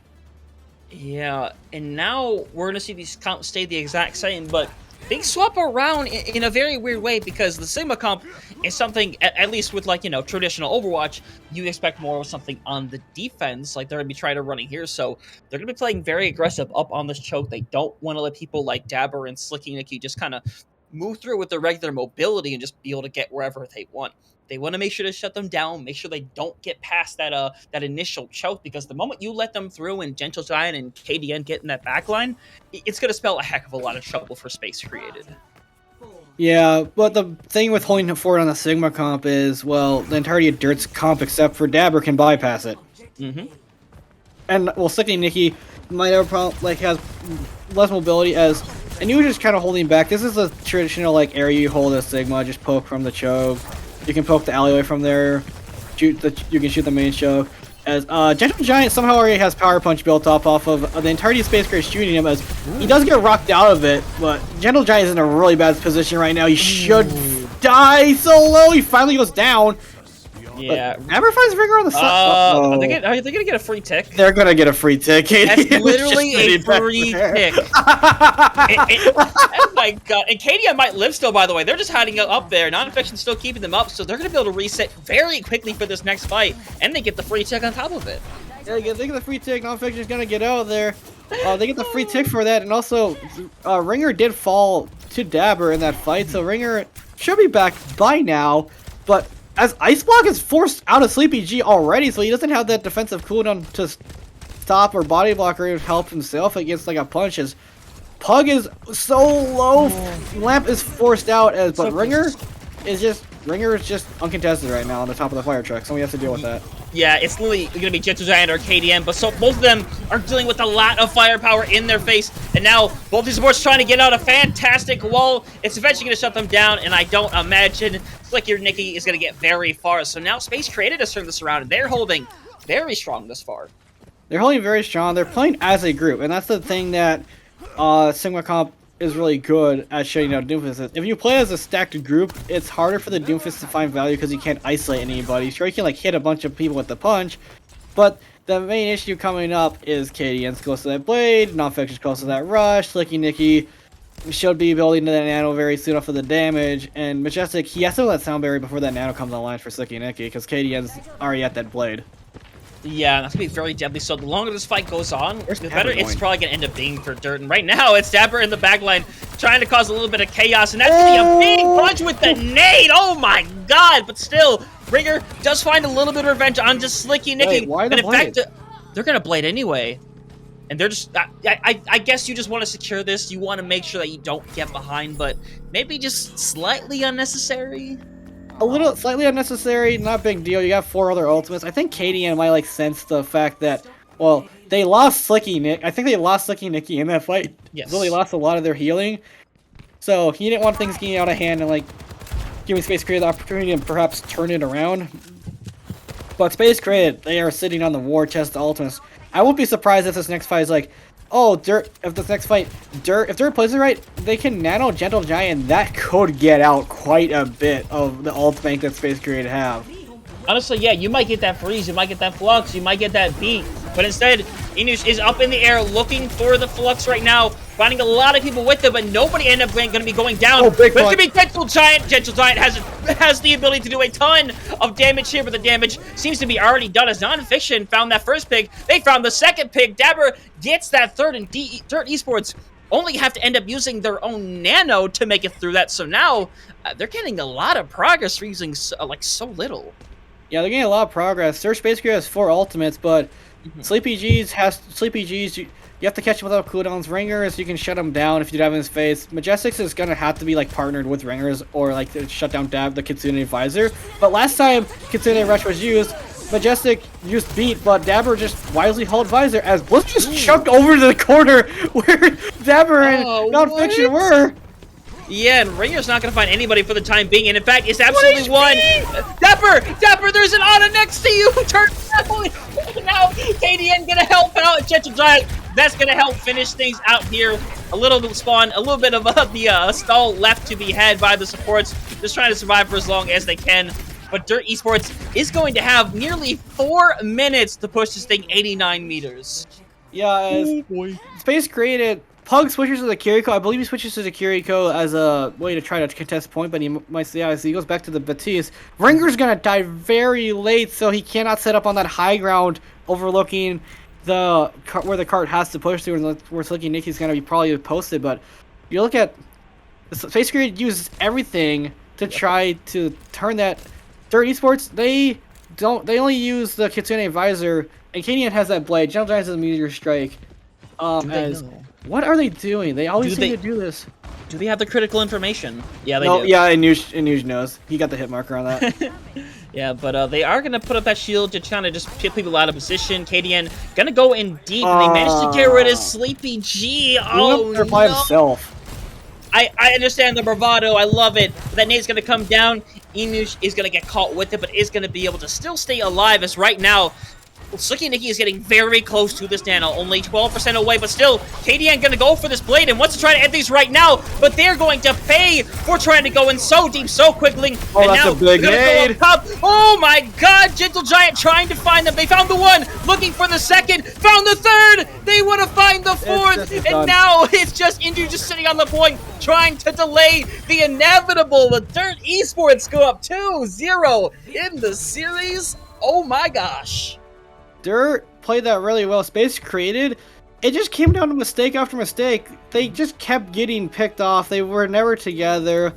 Yeah, and now we're going to see these comps stay the exact same, but they swap around in a very weird way, because the Sigma comp is something, at least with, like, you know, traditional Overwatch, you expect more of something on the defense, like they're going to be trying to running here, so they're going to be playing very aggressive up on this choke. They don't want to let people like Dabber and Slicky Nicky just kind of move through with their regular mobility and just be able to get wherever they want. They want to make sure to shut them down, make sure they don't get past that that initial choke, because the moment you let them through and Gentle Giant and KDN get in that backline, it's going to spell a heck of a lot of trouble for Space Created. Yeah, but the thing with holding forward on the Sigma comp is, well, the entirety of Dirt's comp except for Dabber can bypass it. Mm-hmm. And, well, Slicky Nicky might have a problem, like, has less mobility as, and you were just kind of holding back. This is a traditional, like, area you hold a Sigma, just poke from the choke. You can poke the alleyway from there. You can shoot the main choke. As Gentle Giant somehow already has Power Punch built up off of the entirety of Space Gray shooting him, as he does get rocked out of it, but Gentle Giant is in a really bad position right now. He should die so low. He finally goes down. Yeah. Dabber finds Ringer on the side. Are they going to get a free tick? They're going to get a free tick. That's literally a free tick. Oh my god. And KDM might live still, by the way. They're just hiding up there. Non-infection's still keeping them up, so they're going to be able to reset very quickly for this next fight, and they get the free tick on top of it. Yeah, they get the free tick. Non-infection's going to get out of there. They get the free tick for that, and also Ringer did fall to Dabber in that fight, so Ringer should be back by now, but as Ice Block is forced out of Sleepy G already, so he doesn't have that defensive cooldown to stop or body block or help himself against like a punch. As Pug is so low, Lamp is forced out, as but Ringer is just uncontested right now on the top of the fire truck. Somebody has to deal with that. Yeah, it's literally going to be Gentle Giant or KDM, but so both of them are dealing with a lot of firepower in their face, and now both these supports trying to get out a fantastic wall. It's eventually going to shut them down, and I don't imagine Slicker Nicky is going to get very far. So now Space Created has turned this around, and they're holding very strong this far. They're holding very strong. They're playing as a group, and that's the thing that Sigma Comp is really good at shutting down Doomfist. If you play as a stacked group, it's harder for the Doomfist to find value because you can't isolate anybody. Sure, you can like hit a bunch of people with the punch, but the main issue coming up is KDN's close to that blade, Non-Fiction's close to that rush, Slicky Nicky should be building to that nano very soon off of the damage, and Majestic, he has to let sound barrier before that nano comes online for Slicky Nicky because KDN's already at that blade. Yeah, that's going to be very deadly. So the longer this fight goes on, the better it's probably going to end up being for Dirt. And right now, it's Dabber in the backline trying to cause a little bit of chaos. And that's going to be a big punch with the nade. Oh my god. But still, Ringer does find a little bit of revenge on just Slicky Nicky. Why the and in blade? fact, they're going to blade anyway. And they're just, I guess you just want to secure this. You want to make sure that you don't get behind, but maybe just slightly unnecessary. A little, slightly unnecessary, not a big deal. You got 4 other ultimates. I think KDN might like sense the fact that, well, they lost Slicky Nick. I think they lost Slicky Nicky in that fight. Yes. Really lost a lot of their healing. So he didn't want things getting out of hand and like giving Space Created the opportunity to perhaps turn it around. But Space Created, they are sitting on the war chest ultimates. I won't be surprised if this next fight is like, oh, Dirt, if this next fight, if Dirt plays it right, they can nano Gentle Giant, and that could get out quite a bit of the ult bank that Space Created have. Honestly, yeah, you might get that freeze, you might get that flux, you might get that beat, but instead, Inush is up in the air looking for the flux right now. finding a lot of people with them, but nobody ended up going to be going down. Oh, big but it's point. going to be Gentle Giant. Gentle Giant has the ability to do a ton of damage here, but the damage seems to be already done as Nonfiction found that first pick. They found the second pick. Dapper gets that third, and Dirt Esports only have to end up using their own nano to make it through that. So now they're getting a lot of progress for using so little. Yeah, they're getting a lot of progress. Their Space Crew has 4 ultimates, but Sleepy G's, you have to catch him without cooldowns. Ringers, you can shut him down if you dive in his face. Majestics is gonna have to be like partnered with Ringers or like to shut down Dab, the Kitsune Advisor. But last time Kitsune Rush was used, Majestic used Beat, but Dabber just wisely held Visor as Blitz just chucked over to the corner where Dabber and Nonfiction were. Yeah, and Ringer's not going to find anybody for the time being, and in fact, it's absolutely one. Dapper, there's an Ana next to you. Turn now. KDN going to help out. Gentle Giant, that's going to help finish things out here. A little bit of the stall left to be had by the supports, just trying to survive for as long as they can. But Dirt Esports is going to have nearly 4 minutes to push this thing 89 meters. Yeah, as Space created, Pug switches to the Kiriko. I believe he switches to the Kiriko as a way to try to contest point, but he might say, as he goes back to the Batiste. Ringer's gonna die very late, so he cannot set up on that high ground overlooking the where the cart has to push through, and where Slicky Nicky's gonna be probably posted. But you look at Space Creed uses everything to try to turn that. Dirt Esports, they only use the Kitsune Advisor, and KDN has that blade. Gentle Giant has a Meteor Strike. What are they doing? They always seem to do this. Do they have the critical information? Yeah, they do. Yeah, Inuj knows. He got the hit marker on that. Yeah, but they are going to put up that shield to try to just pick people out of position. KDN going to go in deep, and they managed to get rid of Sleepy G. Oh, no. By himself. I understand the bravado. I love it. But that nade's going to come down. Inuj is going to get caught with it, but is going to be able to still stay alive, as right now, Slicky Nicky is getting very close to this nano, only 12% away, but still, KDN gonna go for this blade and wants to try to end these right now, but they're going to pay for trying to go in so deep so quickly. Oh, and that's now a big nade. Go up top. Oh my god, Gentle Giant trying to find them. They found the one, looking for the second, found the third. They want to find the fourth, and now it's just Indu just sitting on the point, trying to delay the inevitable. The Dirt Esports go up 2-0 in the series. Oh my gosh. Dirt played that really well. Space created. It just came down to mistake after mistake. They just kept getting picked off. They were never together.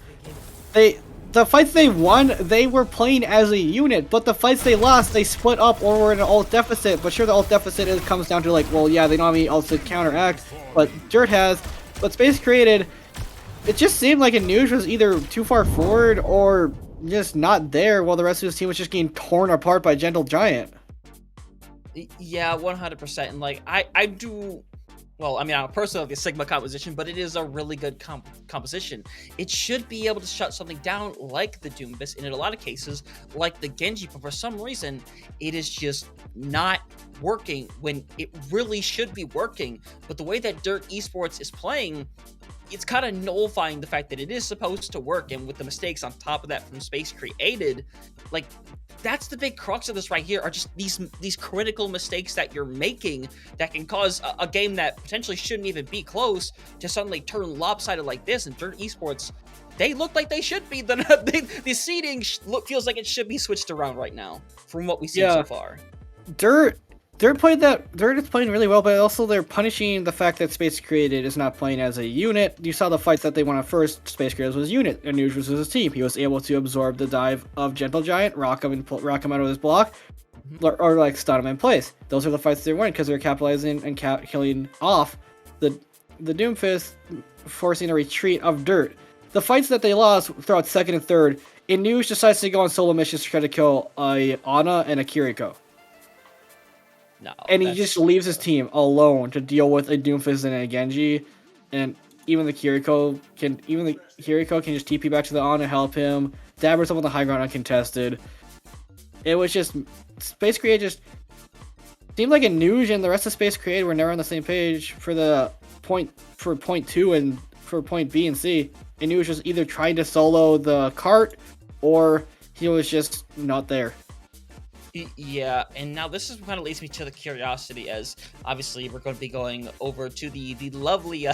The fights they won, they were playing as a unit. But the fights they lost, they split up or were in an ult deficit. But sure, the ult deficit comes down to like, well, yeah, they don't have any ults to counteract. But Dirt has. But Space created. It just seemed like Anuj was either too far forward or just not there, while the rest of his team was just getting torn apart by Gentle Giant. Yeah, 100%. And like, I do, well, I mean, I'm personally like a Sigma composition, but it is a really good composition. It should be able to shut something down like the Doombus, and in a lot of cases, like the Genji, but for some reason, it is just not working when it really should be working. But the way that Dirt Esports is playing, it's kind of nullifying the fact that it is supposed to work, and with the mistakes on top of that from Space created, like, that's the big crux of this right here, are just these critical mistakes that you're making that can cause a game that potentially shouldn't even be close to suddenly turn lopsided like this. And Dirt Esports, they look like they should be. The seeding feels like it should be switched around right now from what we've seen so far. Dirt is playing really well, but also they're punishing the fact that Space Created is not playing as a unit. You saw the fights that they won at first. Space Created was unit, and Nuge was his team. He was able to absorb the dive of Gentle Giant, rock him out of his block, or like stun him in place. Those are the fights they won because they're capitalizing and killing off the Doomfist, forcing a retreat of Dirt. The fights that they lost throughout second and third, Nuge decides to go on solo missions to try to kill a Ana and a Kiriko. No, and he just leaves his team alone to deal with a Doomfist and a Genji, and even the Kiriko can just TP back to the Ana and help him. Dabber's up on the high ground uncontested. It was just Space Create just seemed like a Nuge, and the rest of Space Create were never on the same page for point 2 and for point B and C. And Nuge was either trying to solo the cart or he was just not there. Yeah, and now this is kind of leads me to the curiosity, as obviously we're going to be going over to the lovely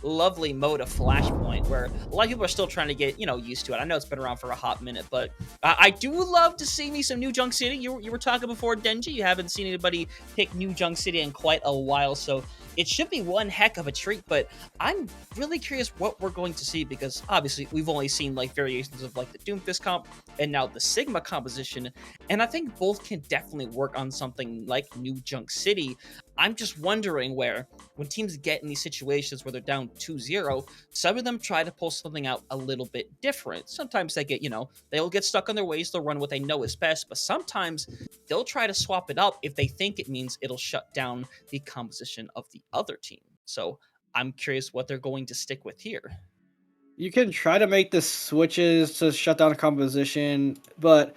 lovely mode of Flashpoint, where a lot of people are still trying to get used to it. I know it's been around for a hot minute, but I do love to see me some New Junk City. You were talking before, Denji. You haven't seen anybody pick New Junk City in quite a while, so it should be one heck of a treat. But I'm really curious what we're going to see, because obviously we've only seen like variations of like the Doomfist comp and now the Sigma composition, and I think both can definitely work on something like New Junk City. I'm just wondering where, when teams get in these situations where they're down 2-0, some of them try to pull something out a little bit different. Sometimes they get, they'll get stuck on their ways, they'll run what they know is best, but sometimes they'll try to swap it up if they think it means it'll shut down the composition of the other team. So I'm curious what they're going to stick with here. You can try to make the switches to shut down a composition, but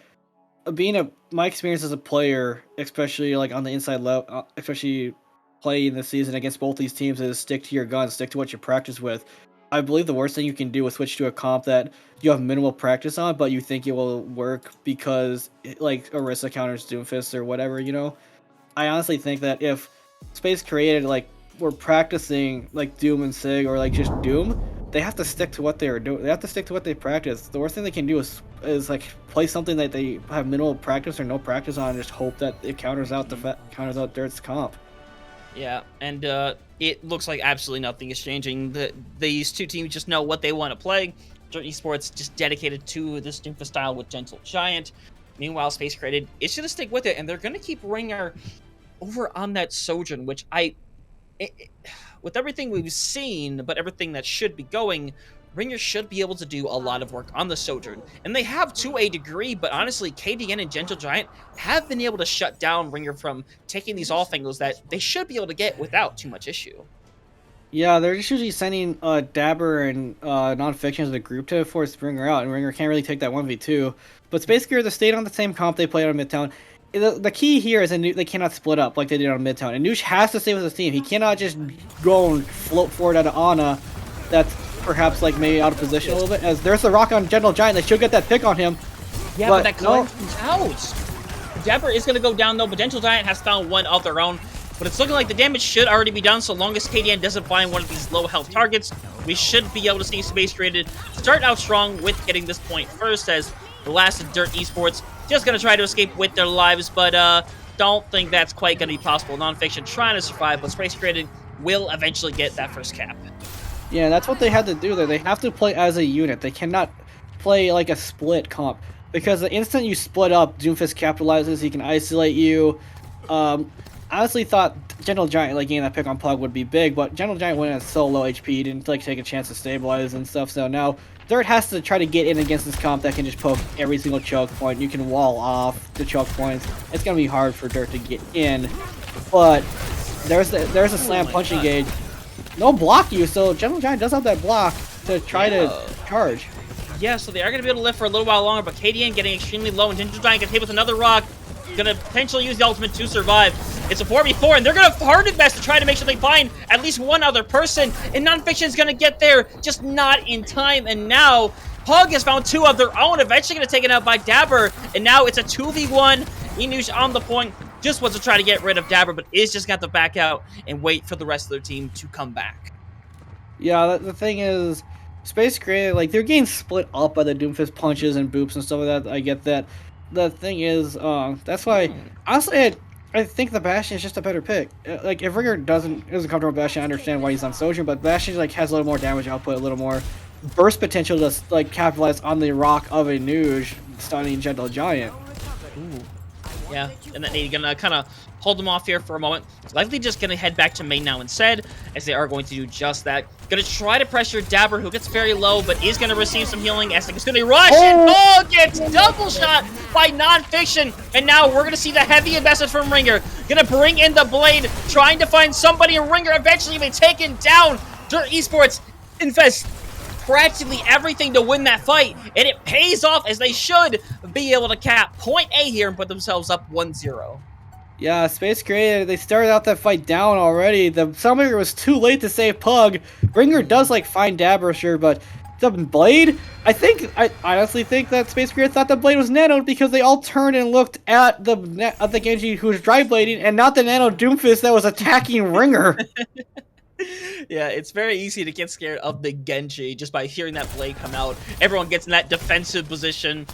my experience as a player, especially like on the inside level, especially playing this season against both these teams, is stick to your guns, stick to what you practice with. I believe the worst thing you can do is switch to a comp that you have minimal practice on, but you think it will work because like Orisa counters Doomfist or whatever. I honestly think that if Space created like we're practicing like Doom and Sig or like just Doom, they have to stick to what they are doing. They have to stick to what they practice. The worst thing they can do is like play something that they have minimal practice or no practice on, and just hope that it counters out Dirt's comp. Yeah, and it looks like absolutely nothing is changing. These two teams just know what they want to play. Dirt Esports just dedicated to this Doomfist style with Gentle Giant. Meanwhile, Space Created is going to stick with it, and they're going to keep Ringer over on that Sojourn, which with everything we've seen, but everything that should be going, Ringer should be able to do a lot of work on the Sojourn. And they have to a degree, but honestly, KDN and Gentle Giant have been able to shut down Ringer from taking these off angles that they should be able to get without too much issue. Yeah, they're just usually sending Dabber and Nonfiction as a group to force Ringer out, and Ringer can't really take that 1v2. But Space Gear, they stayed on the same comp they played on Midtown. The key here is they cannot split up like they did on Midtown. And Noosh has to stay with his team. He cannot just go and float forward at an Ana that's perhaps like maybe out of position a little bit. As there's the rock on Gentle Giant, they should get that pick on him. Yeah, but that comes out. Dabber is going to go down though, but Gentle Giant has found one of their own. But it's looking like the damage should already be done, so long as KDN doesn't find one of these low health targets. We should be able to see Space Created start out strong with getting this point first, as the last of Dirt Esports just going to try to escape with their lives, but don't think that's quite going to be possible. Nonfiction trying to survive, but Space Created will eventually get that first cap. Yeah, that's what they had to do there. They have to play as a unit. They cannot play like a split comp, because the instant you split up, Doomfist capitalizes, he can isolate you. I honestly thought Gentle Giant like getting that pick on Pug would be big, but Gentle Giant went at so low HP, he didn't like take a chance to stabilize and stuff, so now Dirt has to try to get in against this comp that can just poke every single choke point. You can wall off the choke points. It's going to be hard for Dirt to get in, but there's a slam punching gauge. No block you, so Gentle Giant does have that block to try to charge. Yeah, so they are going to be able to live for a little while longer, but KDN getting extremely low, and Gentle Giant gets hit with another rock. Going to potentially use the ultimate to survive. It's a 4v4, and they're going to hard invest to try to make sure they find at least one other person, and Nonfiction is going to get there, just not in time, and now Pug has found two of their own, eventually going to take it out by Dabber, and now it's a 2v1. Enush on the point, just wants to try to get rid of Dabber, but is just got to back out and wait for the rest of their team to come back. Yeah, the thing is, Space Created, like, they're getting split up by the Doomfist punches and boops and stuff like that. I get that. The thing is, that's why, honestly, I think the Bastion is just a better pick. Like, if Ringer isn't comfortable with Bastion, I understand why he's on Sojourn, but Bastion, like, has a little more damage output, a little more burst potential to, like, capitalize on the rock of a Nuge, stunning Gentle Giant. Ooh. Yeah, and then they're gonna kind of hold them off here for a moment. Likely just gonna head back to main now instead, as they are going to do just that. Gonna try to pressure Dabber, who gets very low, but is gonna receive some healing as it's gonna rush, and gets double shot by Nonfiction, and now we're gonna see the heavy investment from Ringer. Gonna bring in the blade, trying to find somebody, and Ringer eventually even taken down. Dirt Esports invest practically everything to win that fight, and it pays off, as they should be able to cap point A here and put themselves up 1-0. Yeah, Space Created, they started out that fight down already. The Sunbreaker was too late to save Pug. Ringer does, like, find Dabber, sure, but the Blade, I honestly think that Space Grid thought the Blade was nanoed because they all turned and looked at the Genji who was dry blading and not the nano Doomfist that was attacking Ringer. Yeah, it's very easy to get scared of the Genji just by hearing that blade come out. Everyone gets in that defensive position.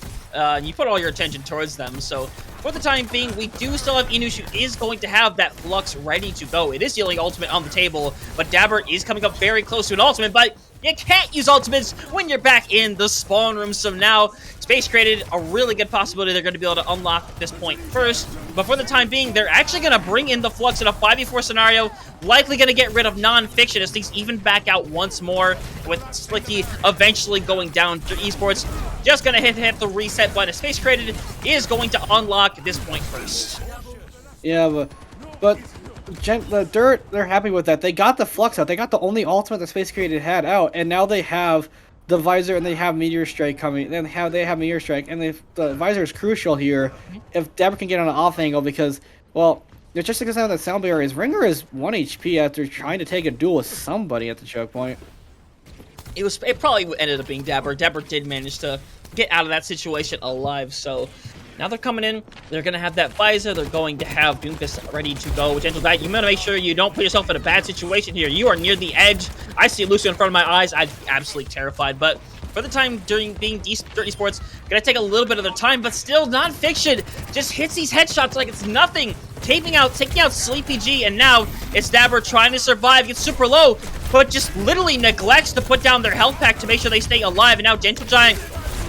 You put all your attention towards them. So for the time being, we do still have Inush, who is going to have that Flux ready to go. It is the only ultimate on the table, but Dabber is coming up very close to an ultimate, but you can't use ultimates when you're back in the spawn room. So now Space created a really good possibility they're going to be able to unlock this point first. But for the time being, they're actually going to bring in the Flux in a 5v4 scenario. Likely going to get rid of non-fiction as things even back out once more, with Slicky eventually going down to Esports. Just going to hit the reset button. Space created is going to unlock this point first. Yeah, but the Dirt, they're happy with that. They got the Flux out. They got the only ultimate that Space Created had out, and now they have the Visor and they have Meteor Strike coming. Then they have Meteor Strike, and the Visor is crucial here if Dabber can get on an off angle because, well, it's just because of that sound barrier is Ringer is 1 HP after trying to take a duel with somebody at the choke point. It probably ended up being Dabber. Dabber did manage to get out of that situation alive, so now they're coming in. They're going to have that Visor. They're going to have Doomfist ready to go. Gentle Guy, you got to make sure you don't put yourself in a bad situation here. You are near the edge. I see Lucio in front of my eyes. I'm absolutely terrified, but for the time during being Dirt Esports, gonna take a little bit of their time, but still non-fiction just hits these headshots like it's nothing. Taking out Sleepy G, and now it's Dabber trying to survive, gets super low, but just literally neglects to put down their health pack to make sure they stay alive. And now Gentle Giant,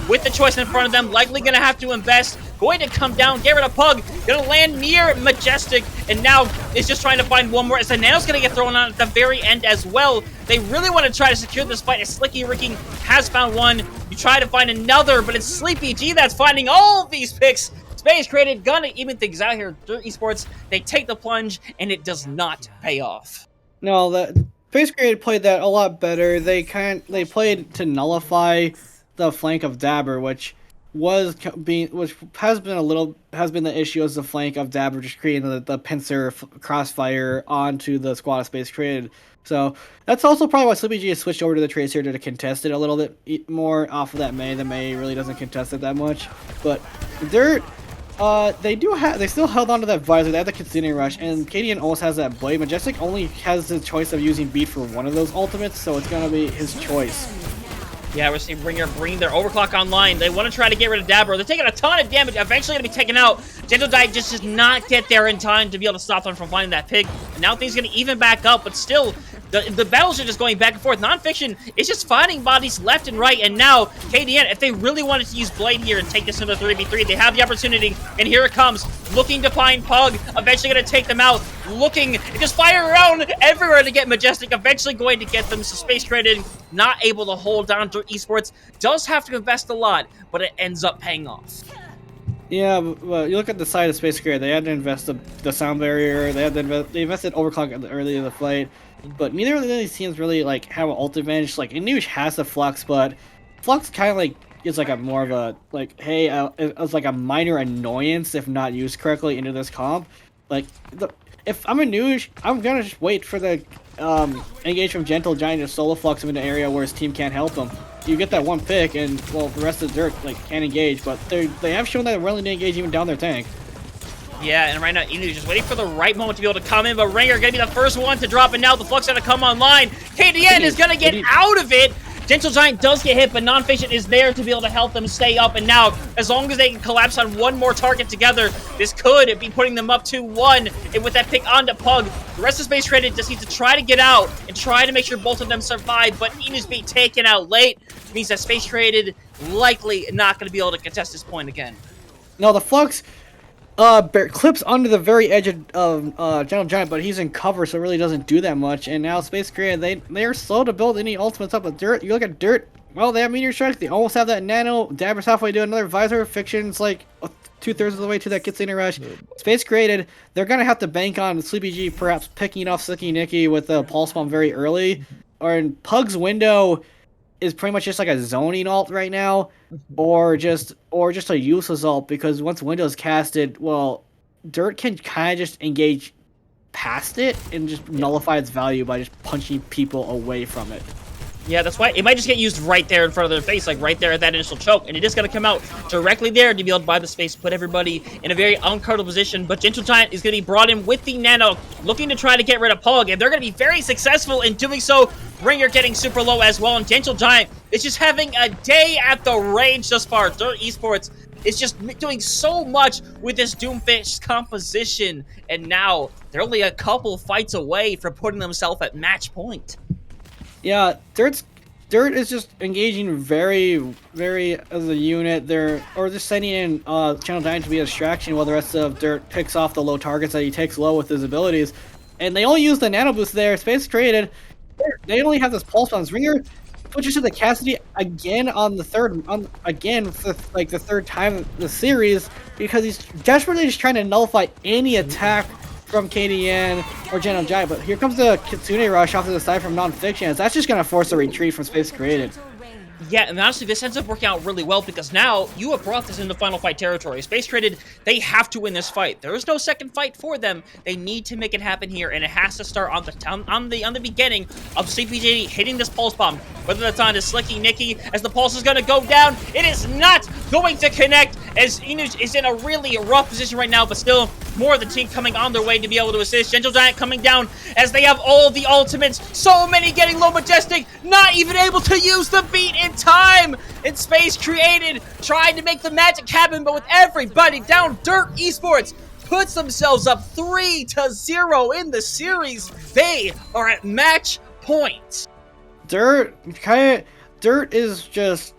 with the choice in front of them, likely gonna have to invest. Going to come down, get rid of Pug, gonna land near Majestic, and now is just trying to find one more as the Nano's gonna get thrown on at the very end as well. They really want to try to secure this fight as Slicky Ricky has found one. You try to find another, but it's Sleepy G that's finding all of these picks. Space created, gonna even things out here. Dirt Esports, they take the plunge, and it does not pay off. No, the Space Created played that a lot better. They played to nullify the flank of Dabber, which has been the issue as the flank of Dabber, just creating the pincer crossfire onto the squad of Space Created. So that's also probably why Sleepy G has switched over to the Tracer to contest it a little bit more off of that Mei. The Mei really doesn't contest it that much, but Dirt, they still held on to that Visor. They have the Considering Rush, and KDN almost has that Blade. Majestic only has the choice of using Beat for one of those ultimates, so it's gonna be his choice. Yeah, we're seeing Ringer bringing their overclock online. They want to try to get rid of Dabber. They're taking a ton of damage. Eventually going to be taken out. Gentle Dive just does not get there in time to be able to stop them from finding that pig. And now things are going to even back up, but still, the battles are just going back and forth. Non-fiction is just finding bodies left and right. And now, KDN, if they really wanted to use Blade here and take this into 3v3, they have the opportunity. And here it comes. Looking to find Pug. Eventually going to take them out. Looking, just fire around everywhere to get Majestic. Eventually going to get them. So Space Created, not able to hold down to Esports. Does have to invest a lot, but it ends up paying off. Yeah, but you look at the side of Space Created, they had to invest the sound barrier, they invested overclock early in the fight, but neither of these teams really have an ult advantage. Inush has the Flux, but Flux kind of is a more of a it's like a minor annoyance if not used correctly into this comp. If I'm a Nuge, I'm gonna just wait for the engage from Gentle Giant to solo flux him into an area where his team can't help him. You get that one pick, and well, the rest of the Dirt can't engage, but they have shown that they're willing to engage even down their tank. Yeah, and right now Inu's just waiting for the right moment to be able to come in, but Ringer gonna be the first one to drop, and now the Flux gonna come online. KDN is gonna get out of it. Gentle Giant does get hit, but Non-Fiction is there to be able to help them stay up. And now, as long as they can collapse on one more target together, this could be putting them up 2-1. And with that pick onto Pug, the rest of Space Created just needs to try to get out and try to make sure both of them survive. But Inu's being taken out late. It means that Space Created likely not going to be able to contest this point again. No, the Flux clips under the very edge of Gentle Giant, but he's in cover, so it really doesn't do that much. And now Space Created, they are slow to build any ultimates up. But Dirt, you look at Dirt, well, they have Meteor Strike, they almost have that Nano. Dabber's halfway to another Visor. Fiction's 2/3 of the way to that Kitsune Rush. Space Created, they're gonna have to bank on Sleepy G perhaps picking off Slicky Nicky with a Pulse Bomb very early. Or in Pug's window is pretty much just like a zoning ult right now, or just a useless ult, because once Window's casted, well, Dirt can kind of just engage past it and just nullify its value by just punching people away from it. Yeah, that's why it might just get used right there in front of their face, like right there at that initial choke, and it is going to come out directly there to be able to buy the space, put everybody in a very uncomfortable position. But Gentle Giant is going to be brought in with the Nano, looking to try to get rid of Pog, and they're going to be very successful in doing so. Ringer getting super low as well, and Gentle Giant is just having a day at the range thus far. Dirt Esports is just doing so much with this Doomfish composition, and now they're only a couple fights away from putting themselves at match point. Yeah, Dirt is just engaging very, very as a unit. They're just sending in Channel Giant to be a distraction while the rest of Dirt picks off the low targets that he takes low with his abilities. And they only use the Nano Boost there. Space created. They only have this pulse bombs. Ringer switches to the Cassidy again on the third, for like the third time in the series, because he's desperately just trying to nullify any attack from KDN or Gentle Giant. But here comes the Kitsune Rush off to the side from Non-Fiction. That's just going to force a retreat from Space Created. Yeah, and honestly, this ends up working out really well because now you have brought this into final fight territory. Space Traded, they have to win this fight. There is no second fight for them. They need to make it happen here, and it has to start on the beginning of CPJD hitting this pulse bomb. Whether that's on to Slicky Nicky as the pulse is going to go down, it is not going to connect as Inuj is in a really rough position right now, but still more of the team coming on their way to be able to assist. Gentle Giant coming down as they have all the ultimates. So many getting low. Majestic not even able to use the beat in time. And Space Created trying to make the magic happen, but with everybody down, Dirt Esports puts themselves up 3-0 in the series. They are at match point. Dirt is just,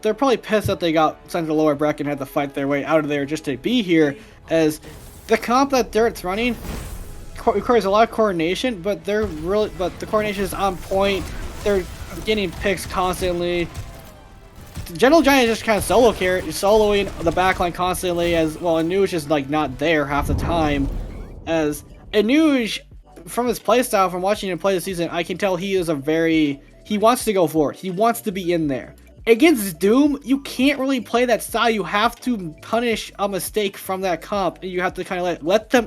they're probably pissed that they got sent to the lower bracket and had to fight their way out of there just to be here, as the comp that Dirt's running requires a lot of coordination, but the coordination is on point. They're getting picks constantly. Gentle Giant is just kind of soloing the backline constantly, as well. Anuj is like not there half the time, as Anuj, from his playstyle, from watching him play this season, I can tell he wants to go for it. He wants to be in there. Against Doom, you can't really play that style. You have to punish a mistake from that comp, and you have to kind of let them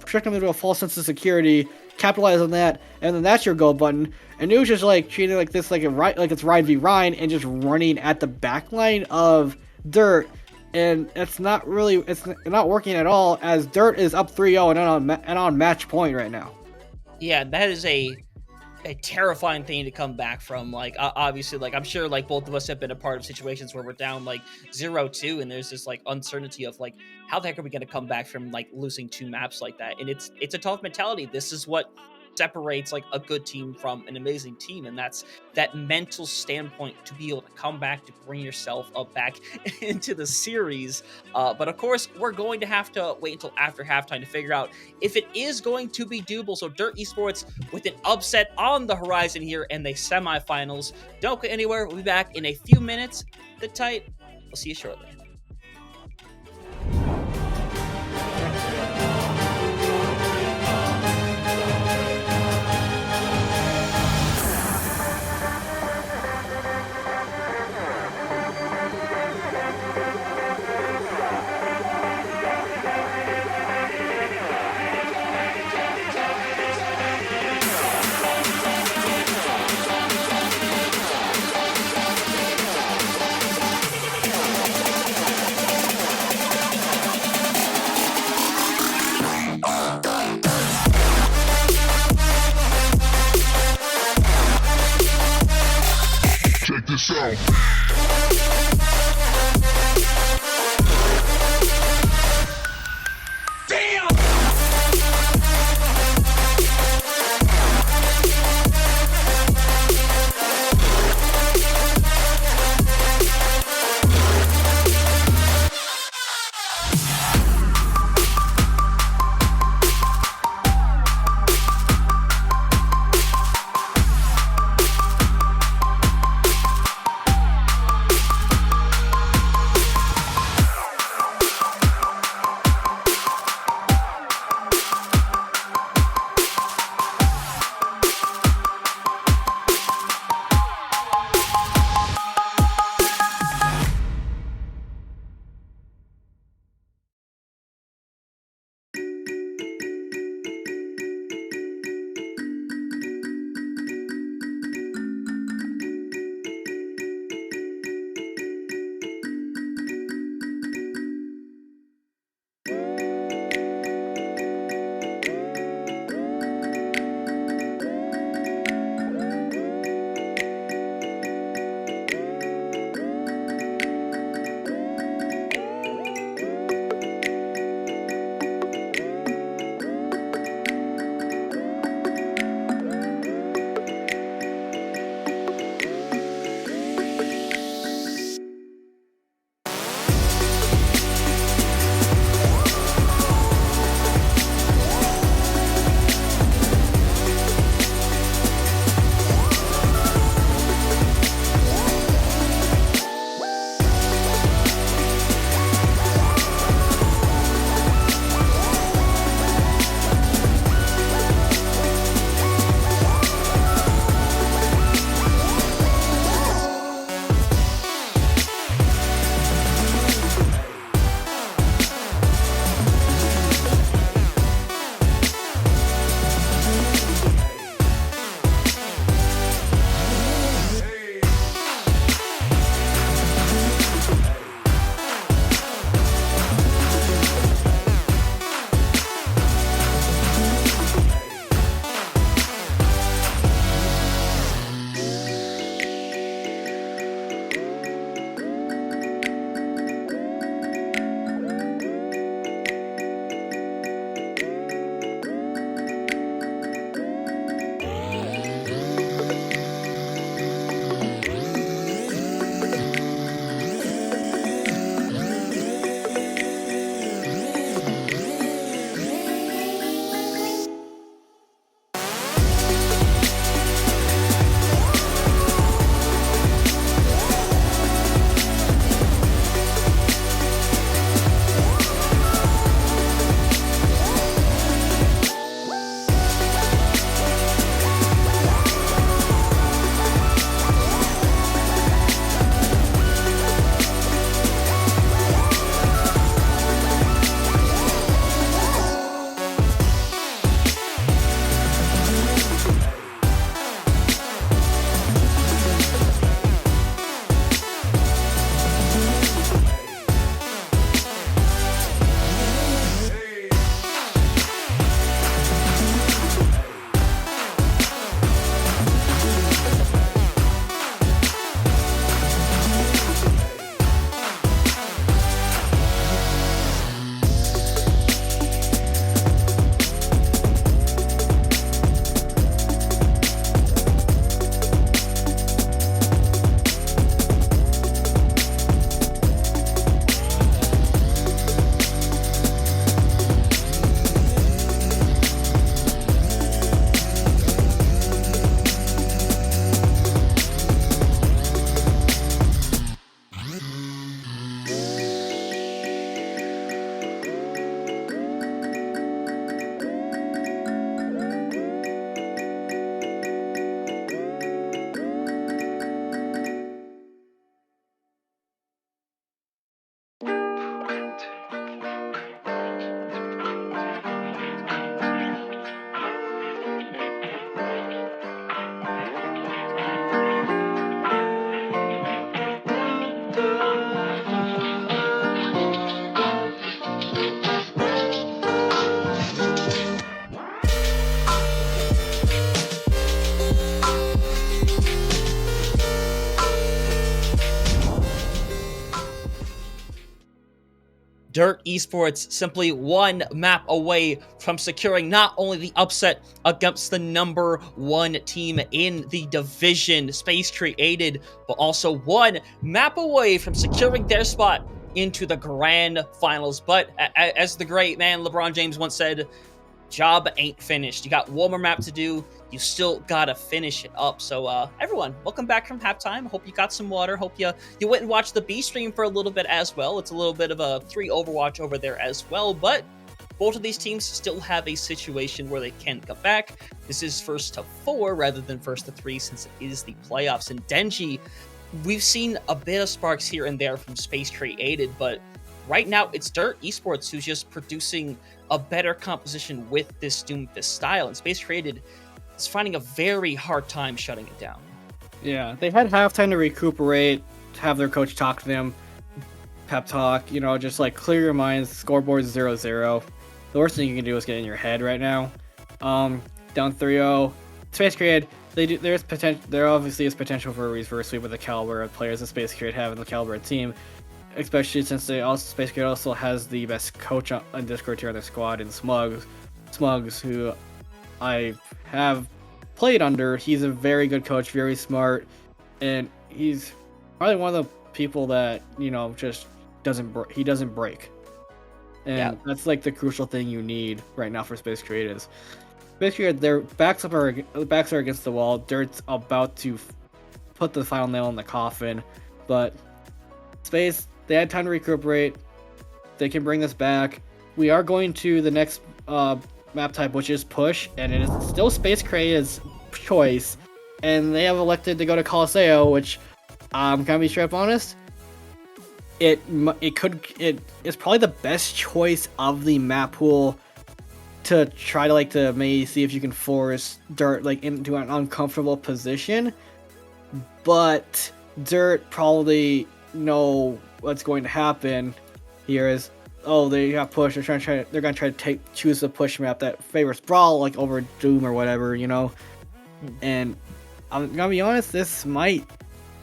trick them into a false sense of security, capitalize on that, and then that's your go button. And it was just like treating like this, like it's Ryan v Ryan, and just running at the backline of Dirt, and it's not working at all, as Dirt is up 3-0 and on match point right now. Yeah, that is a terrifying thing to come back from. Like, obviously, like, I'm sure, like, both of us have been a part of situations where we're down, like, 0-2, and there's this, like, uncertainty of, like, how the heck are we going to come back from, like, losing 2 maps like that? And it's a tough mentality. This is what separates, like, a good team from an amazing team, and that's that mental standpoint to be able to come back, to bring yourself up back into the series. But of course, we're going to have to wait until after halftime to figure out if it is going to be doable. So Dirt Esports with an upset on the horizon here in the semifinals. Don't go anywhere. We'll be back in a few minutes. Sit tight. We'll see you shortly. Check this out. Dirt Esports simply one map away from securing not only the upset against the #1 team in the division, Space Created, but also one map away from securing their spot into the grand finals. But as the great man LeBron James once said, job ain't finished. You got one more map to do. You still gotta finish it up. So everyone, welcome back from halftime. Hope you got some water. Hope you went and watched the B stream for a little bit as well. It's a little bit of a 3 Overwatch over there as well. But both of these teams still have a situation where they can come back. This is first to 4 rather than first to 3 since it is the playoffs. And Denji, we've seen a bit of sparks here and there from Space Created, but right now it's Dirt Esports who's just producing a better composition with this Doomfist style. And Space Created is finding a very hard time shutting it down. Yeah, they had halftime to recuperate, have their coach talk to them, pep talk, just like clear your minds, scoreboard 0-0. The worst thing you can do is get in your head right now. Down 3-0, Space Created, there's potential. There obviously is potential for a reverse sweep with the caliber of players that Space Created have and the caliber of team, especially since Space Created also has the best coach on Discord tier on their squad in Smugs, who I have played under. He's a very good coach, very smart, and he's probably one of the people that just doesn't break. And that's like the crucial thing you need right now for Space Created. Space Created, their backs are against the wall. Dirt's about to put the final nail in the coffin, but Space, they had time to recuperate. They can bring this back. We are going to the next map type, which is push, and it is still Space Created's choice, and they have elected to go to Colosseo, which I'm gonna be straight up honest, it's probably the best choice of the map pool to try to maybe see if you can force Dirt into an uncomfortable position. But Dirt probably know what's going to happen here is, they got push. They're gonna try to choose the push map that favors Brawl over Doom or whatever, And I'm gonna be honest, this might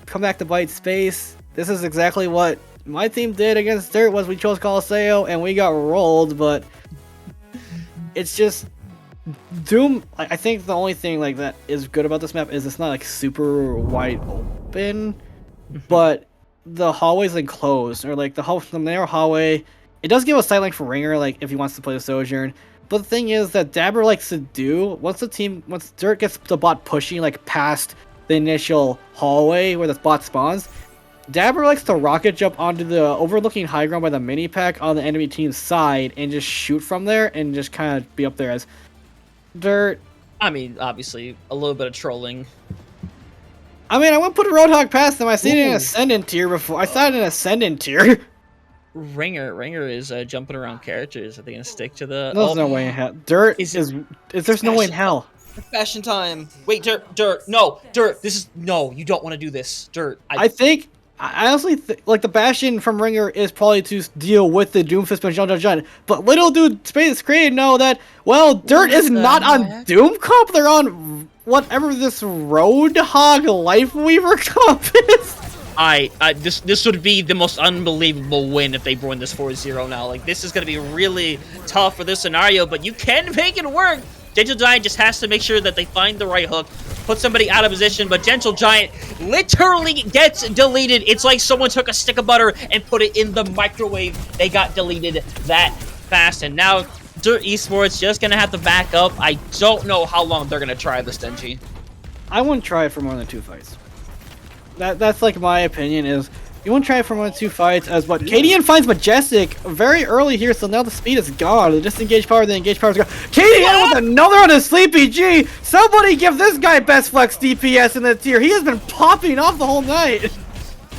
come back to bite Space. This is exactly what my team did against Dirt. Was we chose Colosseo and we got rolled, but it's just Doom. I think the only thing that is good about this map is it's not super wide open, but the hallway's enclosed, or the narrow hallway. It does give a sight line for Ringer, if he wants to play the Sojourn. But the thing is that Dabber likes to do, once Dirt gets the bot pushing past the initial hallway where the bot spawns, Dabber likes to rocket jump onto the overlooking high ground by the mini pack on the enemy team's side and just shoot from there and just kind of be up there as Dirt. I mean, obviously, a little bit of trolling. I mean, I wouldn't put a Roadhog past them. I seen it in Ascendant tier before. I saw it in Ascendant tier. Ringer is jumping around characters. Are they gonna stick to the? There's no way in hell. Dirt there's no way in hell. Fashion time. Wait, Dirt. No, Dirt. No. You don't want to do this, Dirt. I honestly think the Bastion from Ringer is probably to deal with the Doomfist and Jun. But little dude Space Created know that Dirt is not on Doom comp. They're on whatever this Roadhog Lifeweaver comp is. This would be the most unbelievable win if they won this 4-0 now. This is going to be really tough for this scenario, but you can make it work. Gentle Giant just has to make sure that they find the right hook, put somebody out of position, but Gentle Giant literally gets deleted. It's like someone took a stick of butter and put it in the microwave. They got deleted that fast, and now Dirt Esports just going to have to back up. I don't know how long they're going to try this, Denji. I wouldn't try it for more than 2 fights. That's my opinion is you won't try it for more than 2 fights as what KDN finds Majestic very early here, so now the speed is gone. The disengage power, the engage power is gone. KDN with another on his Sleepy G. Somebody give this guy best flex DPS in the tier. He has been popping off the whole night.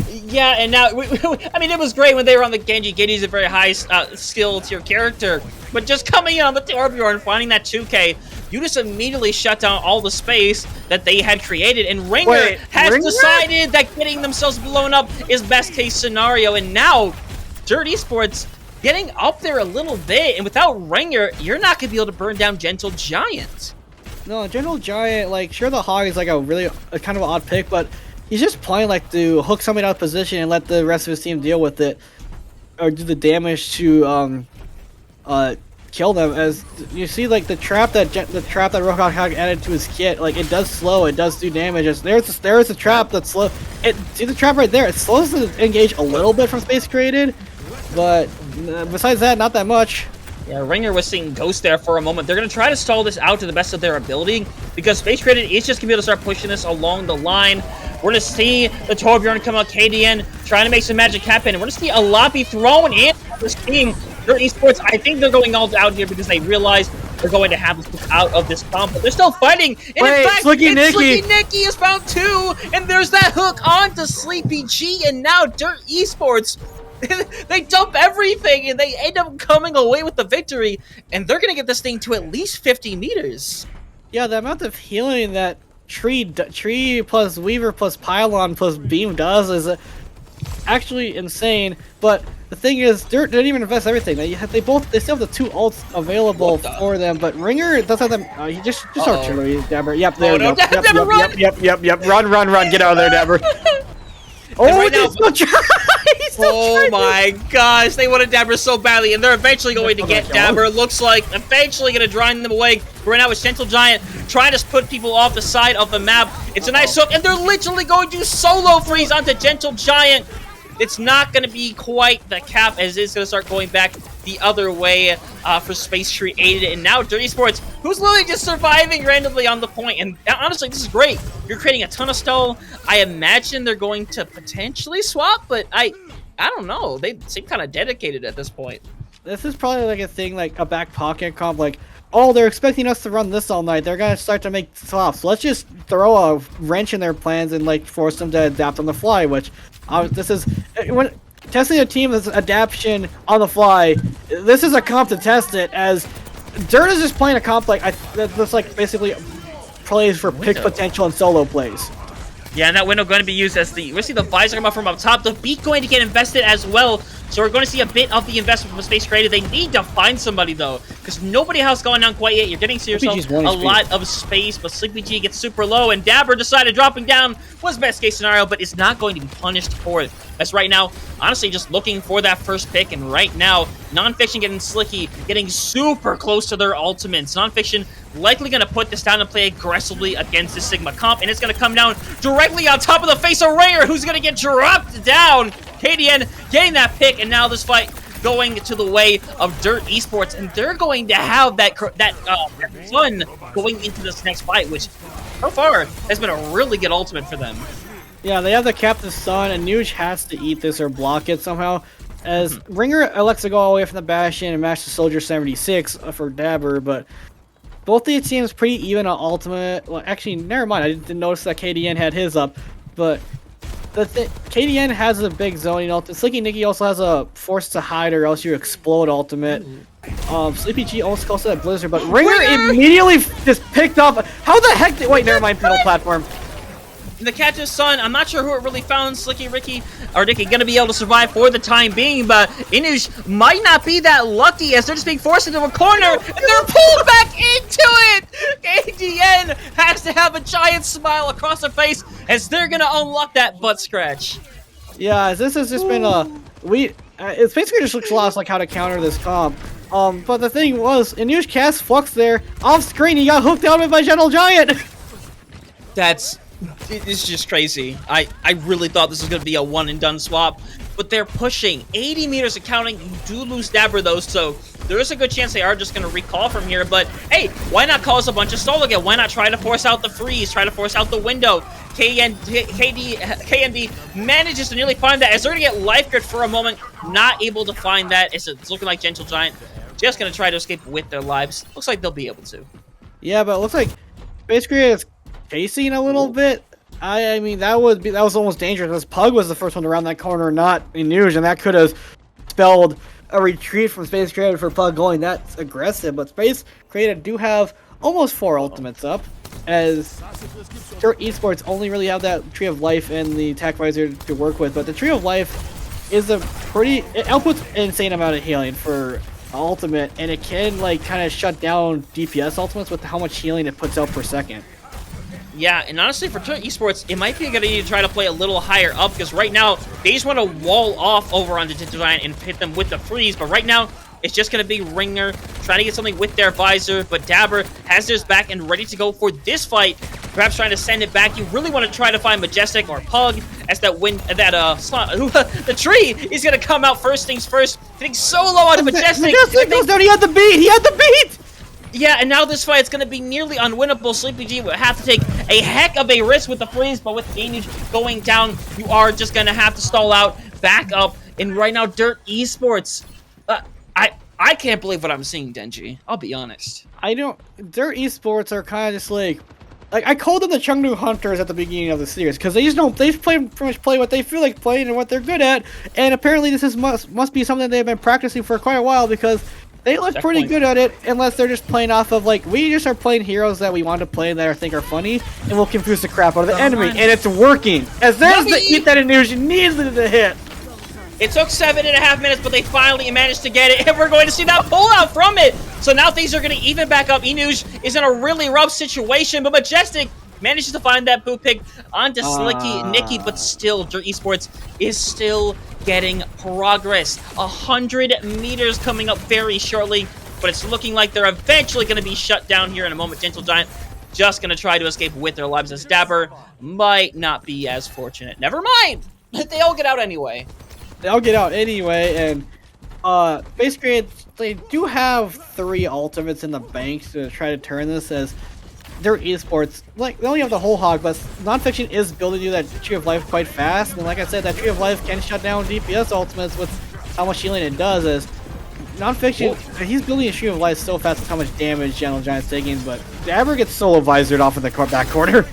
Yeah, and now, I mean, it was great when they were on the Genji. Genji's a very high skill tier character, but just coming in on the Torbjorn, finding that 2K, you just immediately shut down all the space that they had created, and Ringer has decided that getting themselves blown up is best case scenario, and now Dirt Esports getting up there a little bit, and without Ringer, you're not going to be able to burn down Gentle Giant. No, Gentle Giant, sure the Hog is a kind of an odd pick, but he's just playing to hook somebody out of position and let the rest of his team deal with it. or do the damage to kill them. As you see, like the trap that Roadhog added to his kit, like it does slow, it does do damage. There's a trap that's slow. See the trap right there? It slows the engage a little bit from Space Created, but besides that, not that much. Yeah, Ringer was seeing Ghost there for a moment. They're going to try to stall this out to the best of their ability because Space Created is just going to be able to start pushing this along the line. We're going to see the Torbjorn come out, KDN trying to make some magic happen. We're going to see a lot be thrown in on this team. Their Esports, I think they're going all out here because they realize they're going to have this out of this comp, but they're still fighting. And wait, in fact, Slicky Slicky Nicky is found too, and there's that hook onto Sleepy G, and now Dirt Esports, they dump everything, and they end up coming away with the victory, and they're going to get this thing to at least 50 meters. Yeah, the amount of healing that Tree plus Weaver plus Pylon plus Beam does is actually insane, but the thing is, Dirt didn't even invest everything. They still have the 2 ults available for them, but Ringer does have them. He just artillery, Dabber. Yep, there we go. Dabber, run! Yep. Run! Get out of there, Dabber. right now- he's still trying. Oh my gosh, they wanted Dabber so badly, and they're eventually going to get Dabber. Looks like eventually going to drive them away. Right now with Gentle Giant trying to put people off the side of the map. It's a nice hook, and they're literally going to solo freeze onto Gentle Giant. It's not going to be quite the cap, as it's going to start going back the other way for Space Created. And now Dirty Sports, who's literally just surviving randomly on the point. And honestly, this is great. You're creating a ton of stall. I imagine they're going to potentially swap, but I don't know. They seem kind of dedicated at this point. This is probably like a thing, like a back pocket comp, like, oh, they're expecting us to run this all night. They're going to start to make swaps. Let's just throw a wrench in their plans and, like, force them to adapt on the fly, which, this is, when testing a team's adaptation on the fly, this is a comp to test it, as Dirt is just playing a comp, like, that's, like, basically plays for pick potential and solo plays. Yeah, and that window going to be used as we see the visor come up from up top. The beat going to get invested as well. So we're going to see a bit of the investment from Space Created. They need to find somebody, though, because nobody else going down quite yet. You're getting to yourself a lot of space, but Sleepy G gets super low, and Dabber decided dropping down was best case scenario, but it's not going to be punished for it. That's right now, honestly, just looking for that first pick, and right now, Nonfiction getting Slicky, getting super close to their ultimates. Nonfiction likely going to put this down and play aggressively against the Sigma comp, and it's going to come down directly on top of the face of Rayer, who's going to get dropped down. KDN getting that pick, and now this fight going to the way of Dirt Esports, and they're going to have that fun going into this next fight, which so far has been a really good ultimate for them. Yeah, they have the Captain's Son, and Nuge has to eat this or block it somehow. As Ringer elects to go all the way from the Bastion and match the Soldier 76 for Dabber, but both these teams pretty even on ultimate. Well, actually, never mind. I didn't notice that KDN had his up, but KDN has a big zoning ultimate. Slicky Nicky also has a Force to Hide or else you explode ultimate. Sleepy G almost close to that Blizzard, but Ringer immediately just picked up. How the heck did? Wait, never mind. Middle platform. The Captain's Son, I'm not sure who it really found. Slicky Ricky or Nicky going to be able to survive for the time being, but Inuj might not be that lucky as they're just being forced into a corner and they're pulled back into it. ADN has to have a giant smile across their face as they're going to unlock that butt scratch. Yeah, this has just been it's basically just looks lost like how to counter this comp. But the thing was, Inuj cast Flux there off screen. He got hooked out of it by Gentle Giant. It's just crazy. I really thought this was going to be a one and done swap, but they're pushing 80 meters of counting. You do lose Dabber though, so there is a good chance they are just going to recall from here. But hey, why not cause a bunch of stall again? Why not try to force out the freeze, try to force out the window? KMD manages to nearly find that as they're going to get life grid for a moment, not able to find that. It's looking like Gentle Giant just going to try to escape with their lives. Looks like they'll be able to. Yeah, but it looks like basically it's chasing a little bit. I mean that was almost dangerous because Pug was the first one around that corner, not Inuj, and that could have spelled a retreat from Space Created for Pug going that aggressive. But Space Created do have almost 4 ultimates up, as Dirt Esports only really have that Tree of Life and the Attack Visor to work with. But the Tree of Life is it outputs an insane amount of healing for ultimate, and it can like kind of shut down DPS ultimates with how much healing it puts out per second. Yeah, and honestly, for Dirt Esports, it might be a good idea to try to play a little higher up, because right now, they just want to wall off over onto Gentle Giant and hit them with the freeze, but right now, it's just going to be Ringer trying to get something with their visor, but Dabber has theirs back and ready to go for this fight, perhaps trying to send it back. You really want to try to find Majestic or Pug, as the tree is going to come out first things first, hitting so low out of Majestic. Majestic goes down, he had the beat! Yeah, and now this fight is going to be nearly unwinnable. Sleepy G will have to take a heck of a risk with the freeze, but with Denji going down, you are just going to have to stall out, back up, and right now, Dirt Esports, I can't believe what I'm seeing, Denji. I'll be honest. Dirt Esports are kind of just like I called them the Chengdu Hunters at the beginning of the series, because they pretty much play what they feel like playing and what they're good at, and apparently this must be something they've been practicing for quite a while, because they look pretty good at it, unless they're just playing off of, like, we just are playing heroes that we want to play that I think are funny, and we'll confuse the crap out of the enemy, and it's working! As there's the Eat That Illusion needed to hit! It took 7.5 minutes, but they finally managed to get it, and we're going to see that pullout from it! So now things are going to even back up. Enuj is in a really rough situation, but Majestic manages to find that boot pick onto Slicky Nikki, but still, Dirt Esports is still getting progress. 100 meters coming up very shortly, but it's looking like they're eventually going to be shut down here in a moment. Gentle Giant just going to try to escape with their lives, as Dabber might not be as fortunate. Never mind! They all get out anyway. And basically they do have 3 ultimates in the bank to try to turn this, as Dirt Esports, like, they only have the whole hog, but Nonfiction is building you that Tree of Life quite fast, and like I said, that Tree of Life can shut down DPS ultimates with how much healing it does, as Nonfiction, he's building a Tree of Life so fast with how much damage Gentle Giant's taking, but Dabber gets solo visored off in the back corner.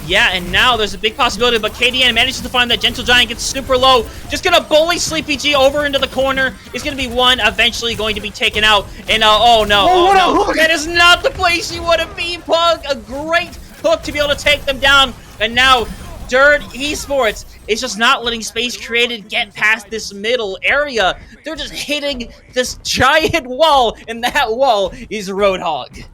Yeah, and now there's a big possibility, but KDN manages to find that Gentle Giant, gets super low, just gonna bully Sleepy G over into the corner. It's gonna be one, eventually going to be taken out, and oh no, that is not the place you want to be, Pug. A great hook to be able to take them down, and now Dirt Esports is just not letting Space Created get past this middle area. They're just hitting this giant wall, and that wall is Roadhog.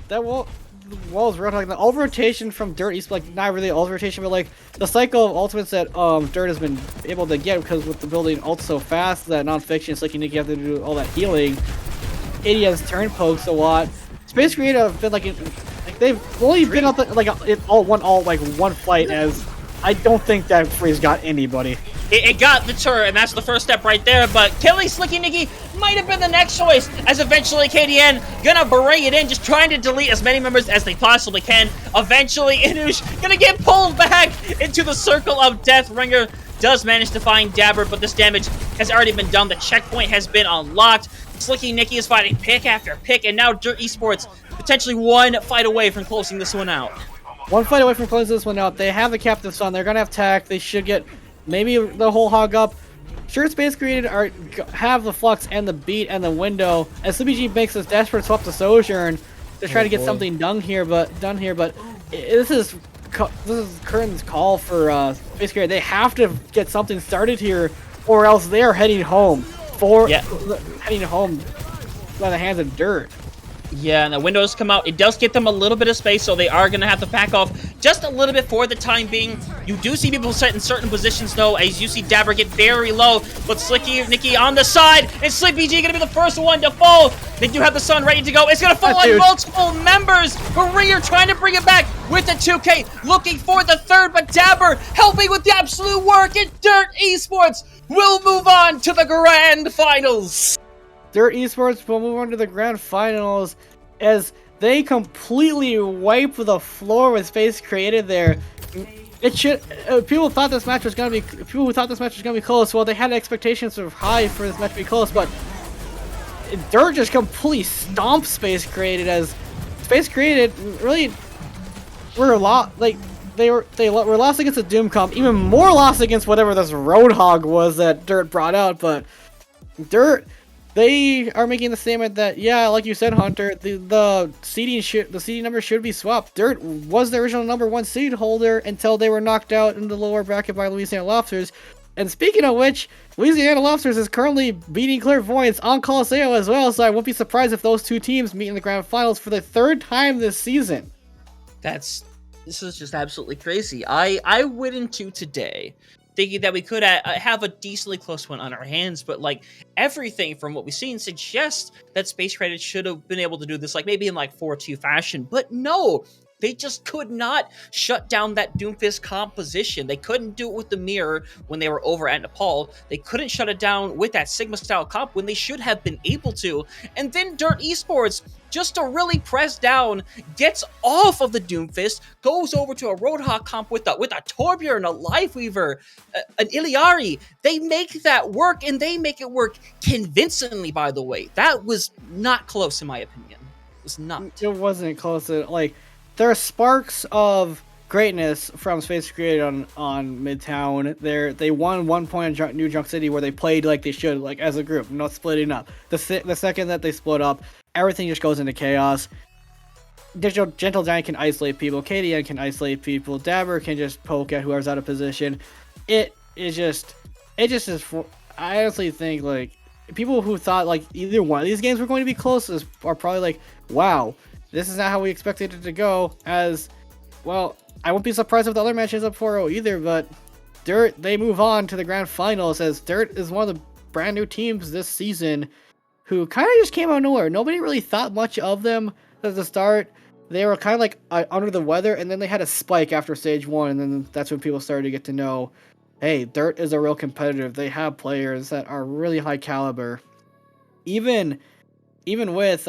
That wall's Roadhog. The ult rotation from Dirt Esports, like, not really ult rotation, but like the cycle of ultimates that Dirt has been able to get, because with the building ult so fast that Nonfiction, Slicky Nikki have to do all that healing. Idiot has turn pokes a lot. Space Creative have been like they've only been up like one fight, as I don't think that freeze got anybody. It got the turret, and that's the first step right there, but killing Slicky Nikki might have been the next choice, as eventually KDN gonna bring it in, just trying to delete as many members as they possibly can. Eventually, Inush gonna get pulled back into the circle of death. Ringer does manage to find Dabber, but this damage has already been done. The checkpoint has been unlocked. Slicky Nikki is fighting pick after pick, and now Dirt Esports potentially one fight away from closing this one out. One fight away from closing this one out. They have the Captive Sun. They're gonna have Tack. They should get maybe the whole hog up. Sure, Space Created have the Flux and the Beat and the Window, as CBG makes this desperate swap to Sojourn to try to get something done here. But this is Curtin's call for Space Created. They have to get something started here, or else they are heading home. Heading home by the hands of Dirt. Yeah, and the windows come out. It does get them a little bit of space, so they are going to have to back off just a little bit for the time being. You do see people set in certain positions, though, as you see Dabber get very low, but Slicky Nikki on the side, and Sleepy G going to be the first one to fall. They do have the sun ready to go. It's going to fall on multiple members, but Ringer trying to bring it back with the 2K, looking for the third, but Dabber helping with the absolute work, and Dirt Esports will move on to the Grand Finals. Dirt Esports will move on to the Grand Finals as they completely wipe the floor with Space Created there. It should. People thought this match was gonna be. People who thought this match was gonna be close. Well, they had expectations of high for this match to be close, but Dirt just completely stomped Space Created, as Space Created really were a lot like. They were lost against the Doom Comp, even more lost against whatever this Roadhog was that Dirt brought out, but Dirt. They are making the statement that, yeah, like you said, Hunter, the seeding number should be swapped. Dirt was the original #1 seed holder until they were knocked out in the lower bracket by Louisiana Lobsters. And speaking of which, Louisiana Lobsters is currently beating Clairvoyance on Colosseo as well, so I wouldn't be surprised if those two teams meet in the Grand Finals for the 3rd time this season. That's This is just absolutely crazy. I went into today thinking that we could have a decently close one on our hands, but like everything from what we've seen suggests that Space Credit should have been able to do this, like maybe in like 4-2 fashion, but no. They just could not shut down that Doomfist composition. They couldn't do it with the mirror when they were over at Nepal. They couldn't shut it down with that Sigma style comp when they should have been able to. And then Dirt Esports, just to really press down, gets off of the Doomfist, goes over to a Roadhog comp with a Torbjorn, a Liveweaver, an Iliari. They make that work, and they make it work convincingly, by the way. That was not close, in my opinion. It was not. It wasn't close. Like, there are sparks of greatness from Space Created on Midtown. They won 1 point in New Junk City where they played like they should, like as a group, not splitting up. The second that they split up, everything just goes into chaos. Gentle Giant can isolate people. KDN can isolate people. Dabber can just poke at whoever's out of position. It just is. I honestly think like people who thought like either one of these games were going to be close are probably like, wow, this is not how we expected it to go. As well, I won't be surprised if the other match is up 4-0 either, but Dirt, they move on to the grand finals as Dirt is one of the brand new teams this season who kind of just came out of nowhere. Nobody really thought much of them at the start. They were kind of like under the weather, and then they had a spike after stage 1, and then that's when people started to get to know, hey, Dirt is a real competitive. They have players that are really high caliber. Even with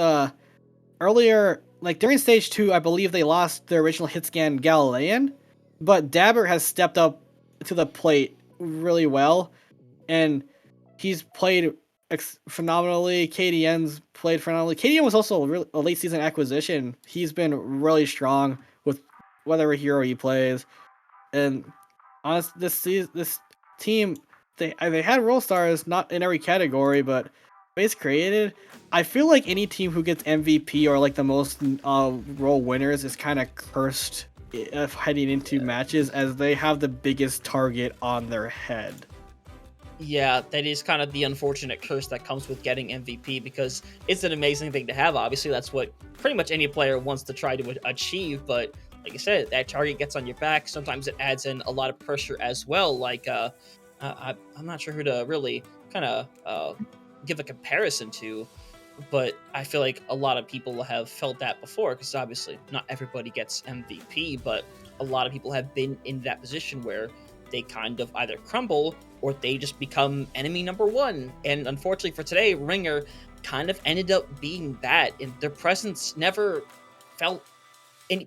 earlier, like during stage 2, I believe they lost their original Hitscan Galilean, but Dabber has stepped up to the plate really well, and he's played phenomenally. KDN's played phenomenally. KDN was also a late season acquisition. He's been really strong with whatever hero he plays, and honestly, this team, they had role stars not in every category, but Space Created, I feel like any team who gets MVP or like the most role winners is kind of cursed heading into matches, as they have the biggest target on their head. Yeah, that is kind of the unfortunate curse that comes with getting MVP, because it's an amazing thing to have. Obviously, that's what pretty much any player wants to try to achieve, but like I said, that target gets on your back. Sometimes it adds in a lot of pressure as well. Like, I'm not sure who to really kind of give a comparison to, but I feel like a lot of people have felt that before, because obviously not everybody gets MVP, but a lot of people have been in that position where they kind of either crumble or they just become enemy number one. And unfortunately for today, Ringer kind of ended up being that, and their presence never felt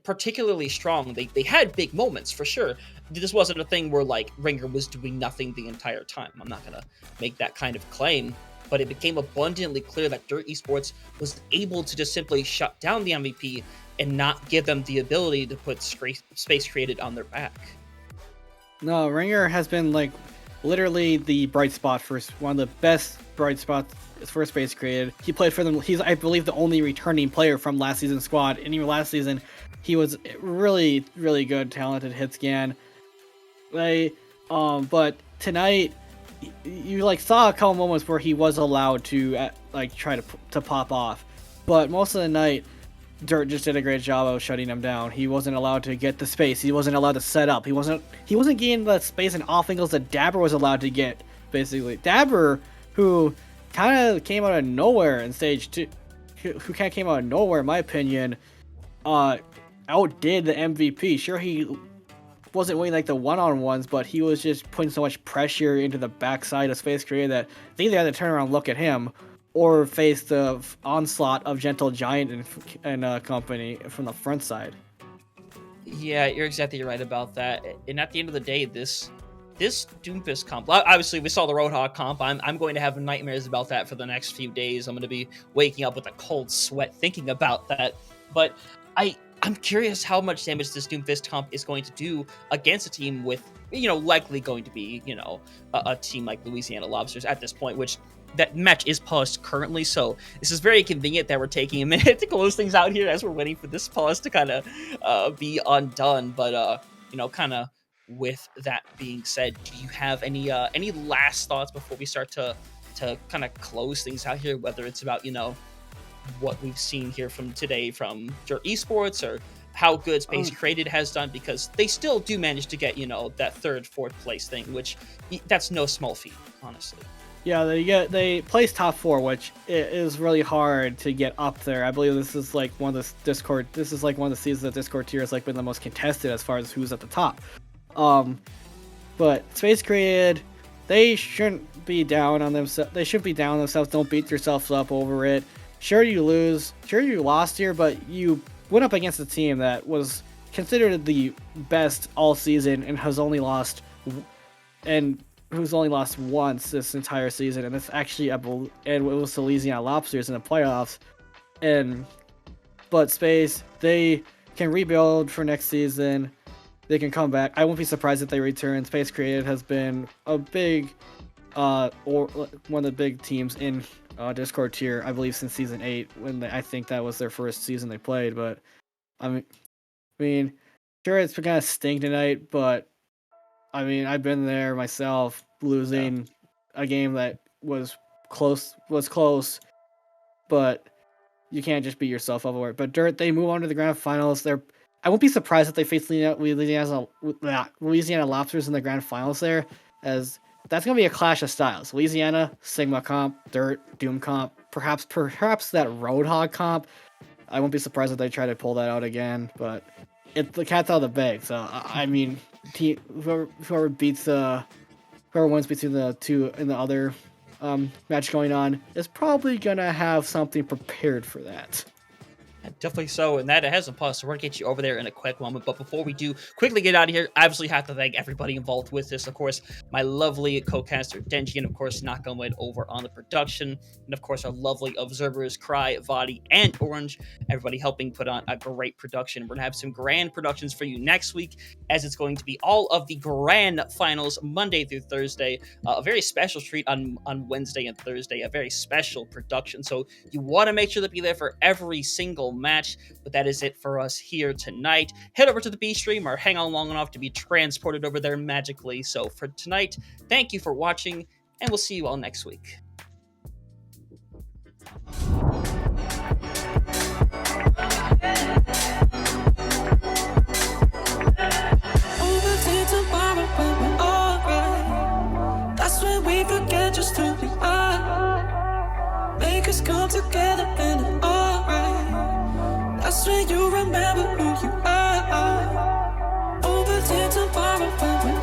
particularly strong. They had big moments for sure. This wasn't a thing where like Ringer was doing nothing the entire time. I'm not gonna make that kind of claim, but it became abundantly clear that Dirt Esports was able to just simply shut down the MVP and not give them the ability to put Space Created on their back. No, Ringer has been like literally the bright spot for one of the best bright spots for Space Created. He played for them. He's, I believe, the only returning player from last season's squad. And even last season, he was really, really good, talented hit scan. But tonight, you like saw a couple moments where he was allowed to like try to pop off, but most of the night, Dirt just did a great job of shutting him down. He wasn't allowed to get the space. He wasn't allowed to set up. He wasn't getting the space and off angles that Dabber was allowed to get. Basically, Dabber, who kind of came out of nowhere in stage 2, who kind of came out of nowhere, in my opinion, outdid the MVP. Sure, he wasn't winning like the one-on-ones, but he was just putting so much pressure into the backside of Space Created that they either had to turn around and look at him or face the onslaught of Gentle Giant and company from the front side. Yeah, you're exactly right about that. And at the end of the day, this Doomfist comp, obviously we saw the Roadhog comp. I'm going to have nightmares about that for the next few days. I'm going to be waking up with a cold sweat thinking about that. But I'm curious how much damage this Doomfist comp is going to do against a team with, likely going to be, a team like Louisiana Lobsters at this point, which that match is paused currently. So this is very convenient that we're taking a minute to close things out here as we're waiting for this pause to kind of be undone. But, kind of with that being said, do you have any last thoughts before we start to kind of close things out here, whether it's about, what we've seen here from today from Dirt Esports, or how good Space Created has done, because they still do manage to get, that third, fourth place thing, which that's no small feat, honestly. Yeah, they place top 4, which is really hard to get up there. I believe this is like one of the Discord. This is like one of the seasons that Discord tier has like been the most contested as far as who's at the top. But Space Created, they shouldn't be down on themselves. They shouldn't be down on themselves. Don't beat yourselves up over it. Sure, you lose. Sure, you lost here, but you went up against a team that was considered the best all season and who's only lost once this entire season, and it's actually and it was the Louisiana Lobsters in the playoffs. But Space, they can rebuild for next season. They can come back. I won't be surprised if they return. Space Created has been a big, or one of the big teams in Discord tier, I believe, since season 8, when I think that was their first season they played. But I mean, sure, it's kind of stink tonight, but I mean, I've been there myself, losing a game that was close, but you can't just beat yourself up over it. But Dirt, they move on to the grand finals. I won't be surprised if they face Louisiana Lobsters in the grand finals there, as that's going to be a clash of styles. Louisiana, Sigma comp, Dirt, Doom comp, perhaps that Roadhog comp. I won't be surprised if they try to pull that out again, but the cat's out of the bag. So, I mean, whoever wins between the two in the other match going on is probably going to have something prepared for that. Definitely so, and that hasn't paused, so we're going to get you over there in a quick moment. But before we do quickly get out of here, I obviously have to thank everybody involved with this. Of course, my lovely co-caster Denji, and of course, Nakamura over on the production, and of course, our lovely observers Kryy, Vaati, and Orange, everybody helping put on a great production. We're going to have some grand productions for you next week, as it's going to be all of the grand finals Monday through Thursday, a very special treat on Wednesday and Thursday, a very special production. So you want to make sure to be there for every single match. But that is it for us here tonight. Head over to the B stream or hang on long enough to be transported over there magically. So for tonight, thank you for watching, and we'll see you all next week. That's when we forget just who we are. Make us come together and it's alright. That's when you remember who you are. Over till tomorrow when we